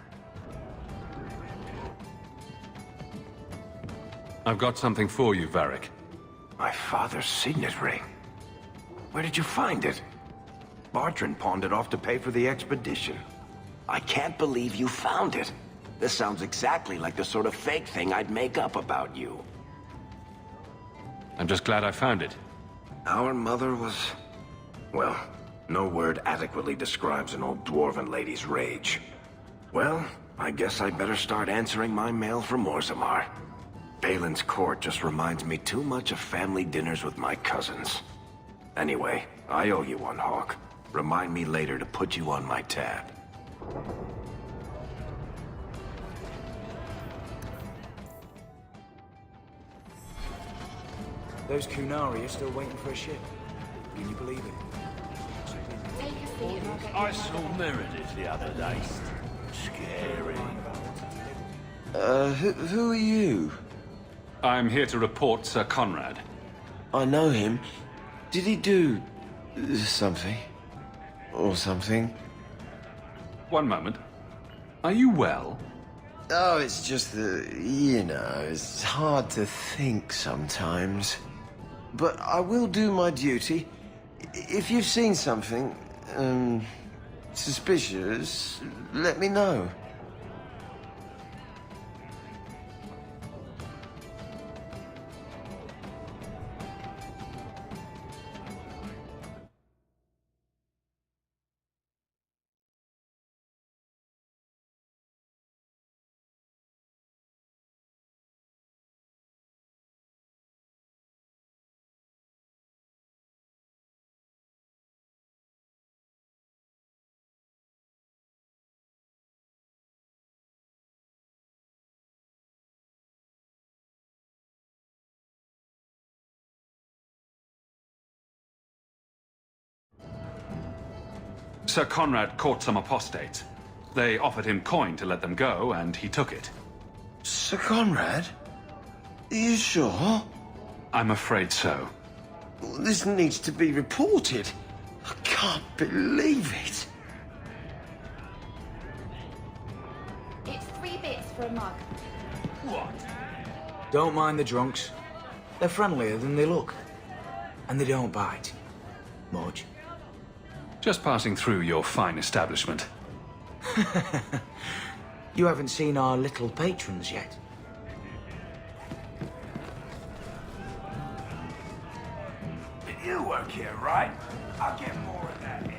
I've got something for you, Varric. My father's signet ring. Where did you find it? Bartrand pawned it off to pay for the expedition. I can't believe you found it. This sounds exactly like the sort of fake thing I'd make up about you. I'm just glad I found it. Our mother was... well, no word adequately describes an old dwarven lady's rage. Well, I guess I better start answering my mail from Orzammar. Balin's court just reminds me too much of family dinners with my cousins. Anyway, I owe you one, Hawk. Remind me later to put you on my tab. Those Kunari are still waiting for a ship. Can you believe it? Take a seat and I'll get I saw Meredith the other day. Scary. Who are you? I'm here to report Sir Conrad. I know him. Did he do... something? Or something? One moment. Are you well? Oh, it's just that, you know, it's hard to think sometimes. But I will do my duty. If you've seen something, suspicious, let me know. Sir Conrad caught some apostates. They offered him coin to let them go, and he took it. Sir Conrad? Are you sure? I'm afraid so. This needs to be reported. I can't believe it. It's 3 bits for a mug. What? Don't mind the drunks. They're friendlier than they look. And they don't bite. Much. Just passing through your fine establishment. You haven't seen our little patrons yet. You work here, right? I'll get more of that edge.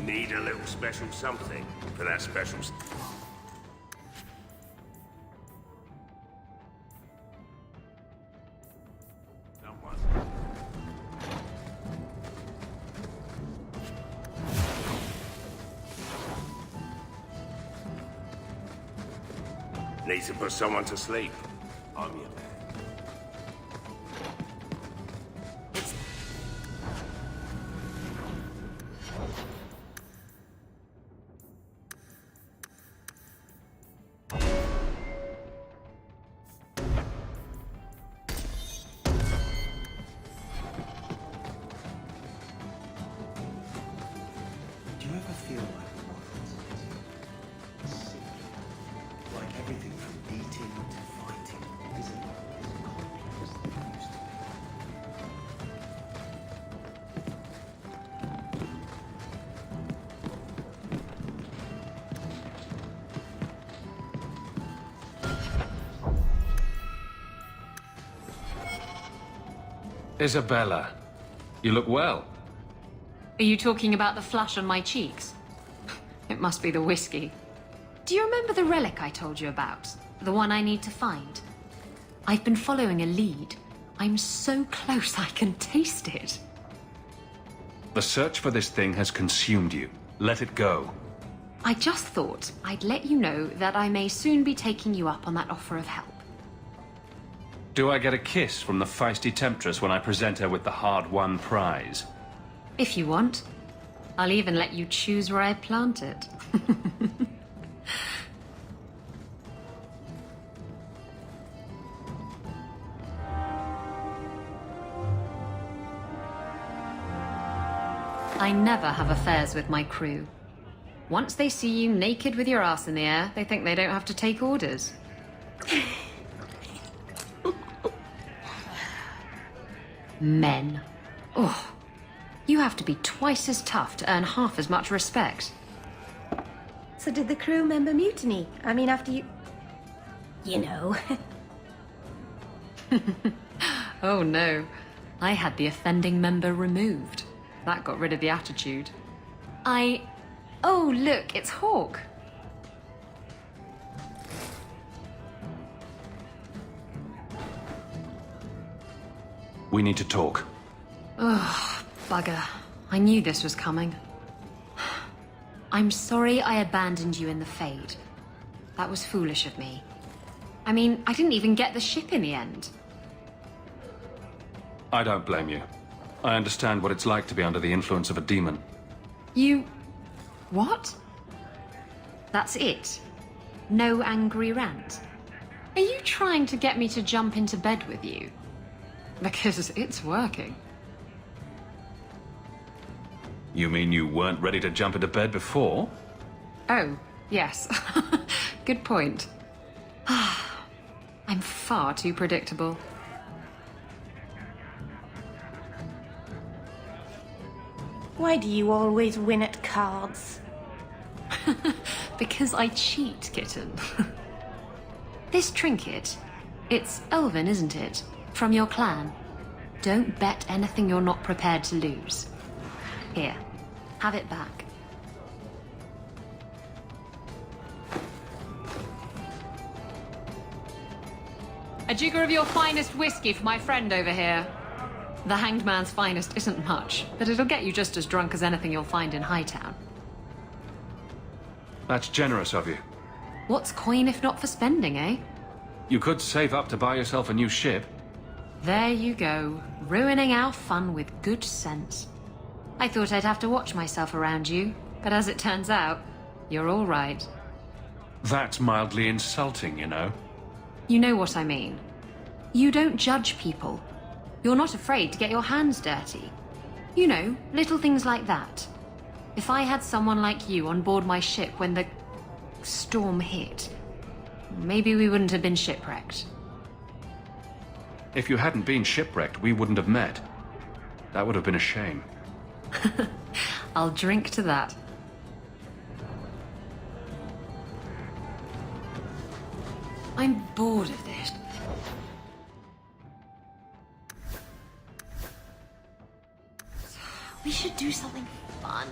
Need a little special something for that special... Someone. Need to put someone to sleep. I'm your man. Do you ever feel like like everything from eating to fighting isn't as complex as it used to Isabella, you look well. Are you talking about the flush on my cheeks? It must be the whiskey. Do you remember the relic I told you about? The one I need to find? I've been following a lead. I'm so close I can taste it. The search for this thing has consumed you. Let it go. I just thought I'd let you know that I may soon be taking you up on that offer of help. Do I get a kiss from the feisty temptress when I present her with the hard-won prize? If you want. I'll even let you choose where I plant it. I never have affairs with my crew. Once they see you naked with your ass in the air, they think they don't have to take orders. Men. Oh. You have to be twice as tough to earn half as much respect. So did the crew member mutiny? I mean, after you... You know. Oh no. I had the offending member removed. That got rid of the attitude. Oh, look, it's Hawk. We need to talk. Ugh, bugger. I knew this was coming. I'm sorry I abandoned you in the Fade. That was foolish of me. I mean, I didn't even get the ship in the end. I don't blame you. I understand what it's like to be under the influence of a demon. You... what? That's it? No angry rant? Are you trying to get me to jump into bed with you? Because it's working. You mean you weren't ready to jump into bed before? Oh, yes. Good point. I'm far too predictable. Why do you always win at cards? Because I cheat, kitten. This trinket, it's elven, isn't it? From your clan. Don't bet anything you're not prepared to lose. Here, have it back. A jigger of your finest whiskey for my friend over here. The Hanged Man's finest isn't much, but it'll get you just as drunk as anything you'll find in Hightown. That's generous of you. What's coin if not for spending, eh? You could save up to buy yourself a new ship. There you go, ruining our fun with good sense. I thought I'd have to watch myself around you, but as it turns out, you're all right. That's mildly insulting, you know. You know what I mean. You don't judge people. You're not afraid to get your hands dirty. You know, little things like that. If I had someone like you on board my ship when the storm hit, maybe we wouldn't have been shipwrecked. If you hadn't been shipwrecked, we wouldn't have met. That would have been a shame. I'll drink to that. I'm bored of this. We should do something fun.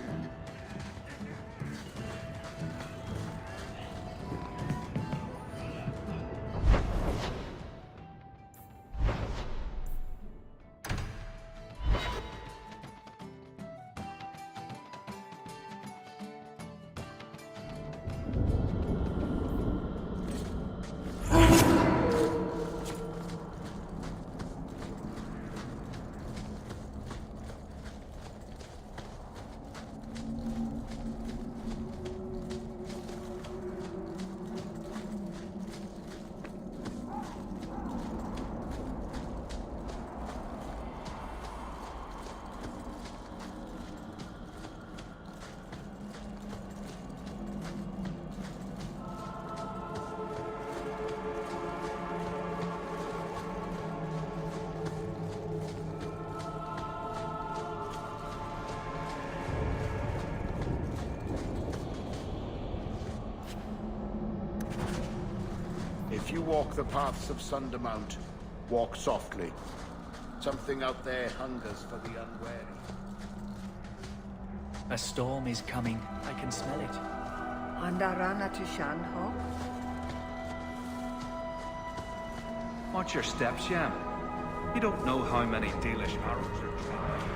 If you walk the paths of Sundermount, walk softly. Something out there hungers for the unwary. A storm is coming. I can smell it. Andarana to Shanho. Watch your steps, Yam. You don't know how many Dalish arrows are trained.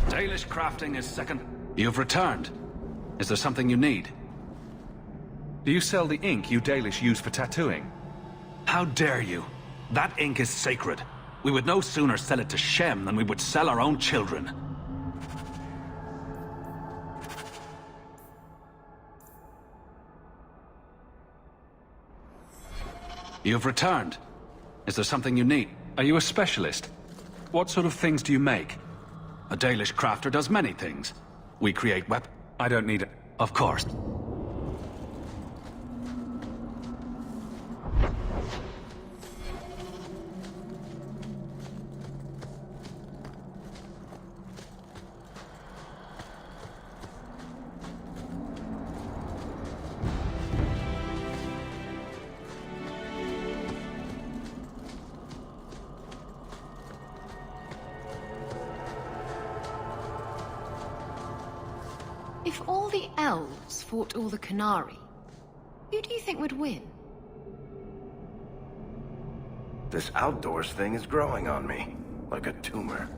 Dalish crafting is second. You've returned. Is there something you need? Do you sell the ink you Dalish use for tattooing? How dare you? That ink is sacred. We would no sooner sell it to Shem than we would sell our own children. You've returned. Is there something you need? Are you a specialist? What sort of things do you make? A Dalish crafter does many things. We create weapons. I don't need it. Of course. If all the elves fought all the Canary, who do you think would win? This outdoors thing is growing on me, like a tumor.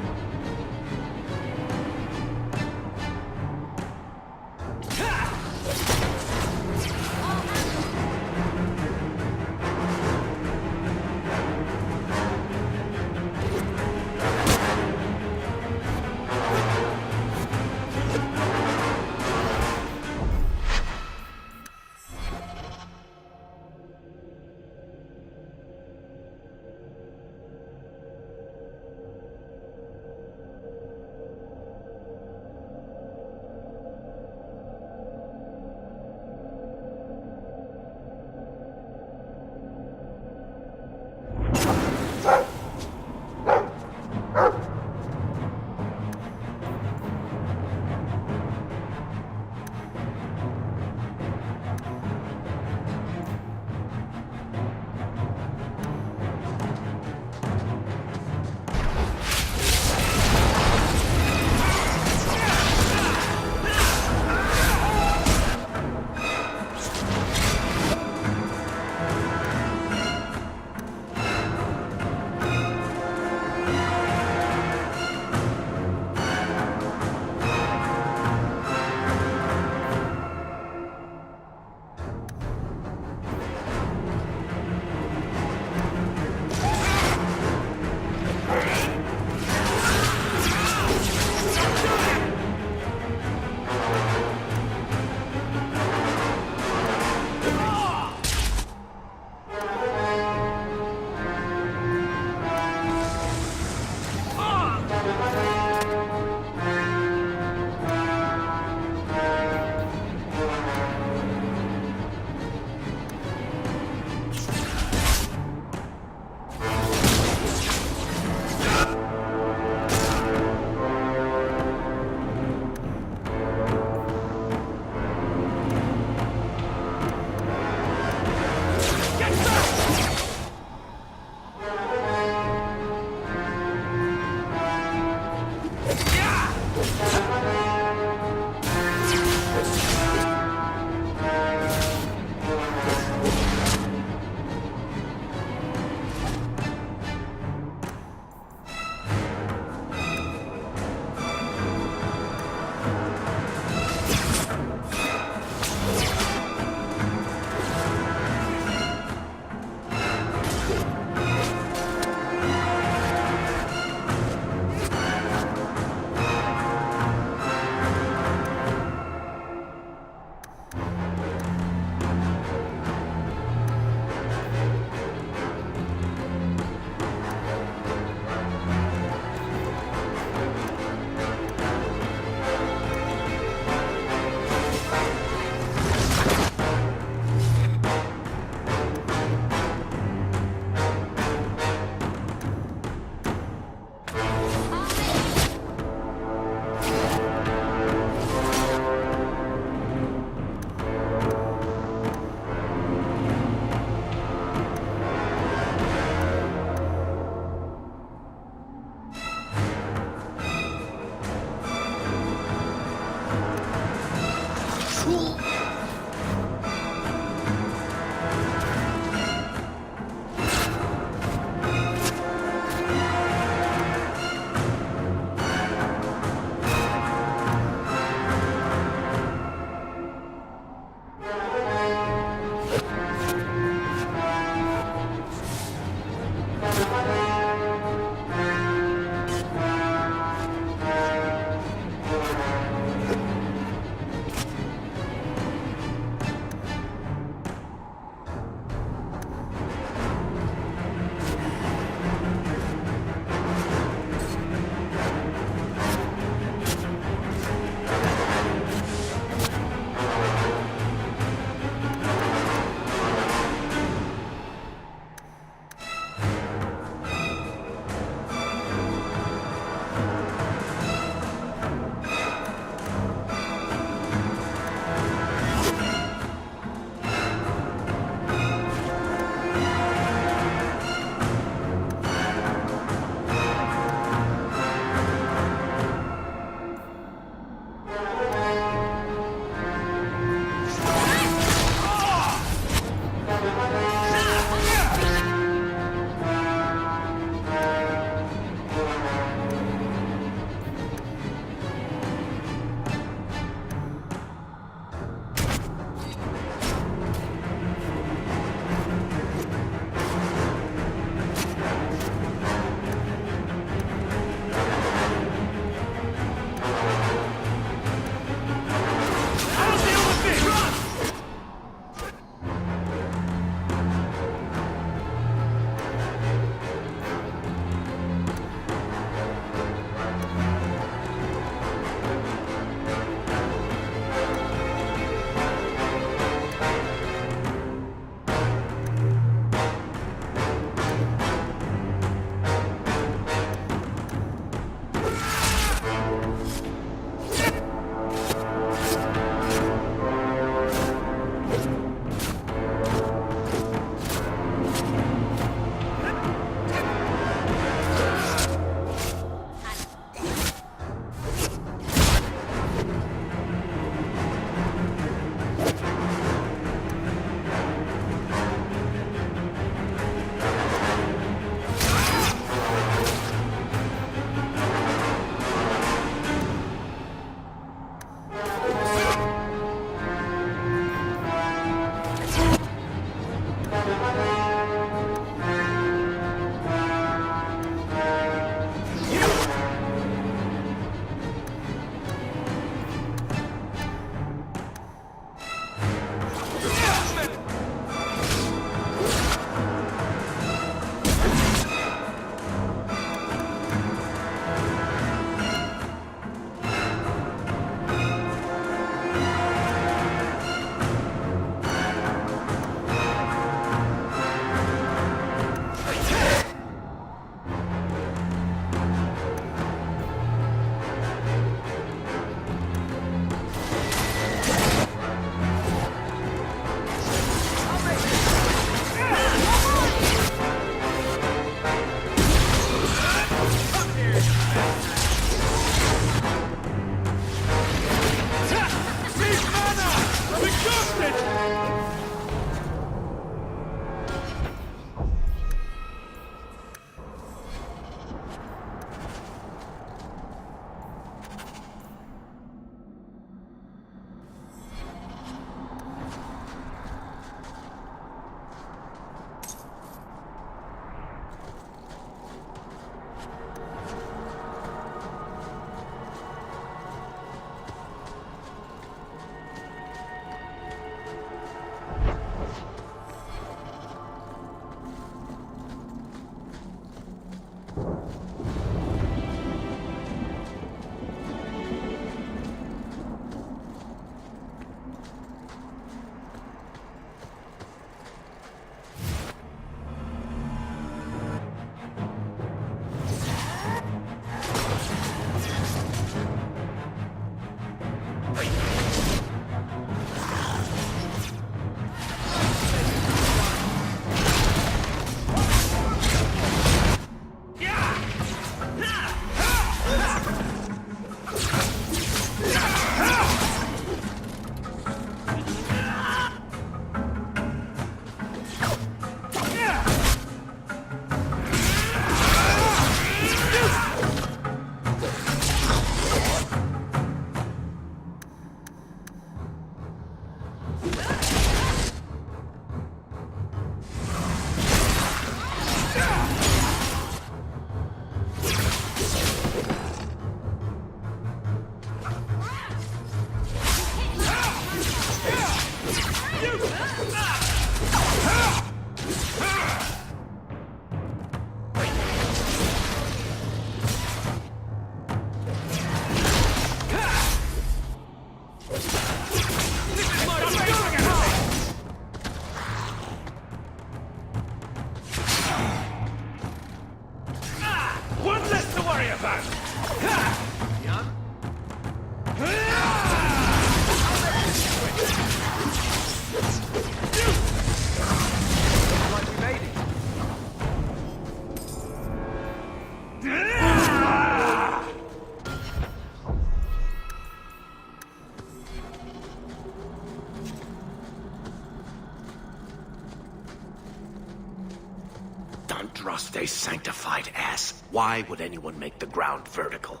Don't trust a sanctified ass. Why would anyone make the ground vertical?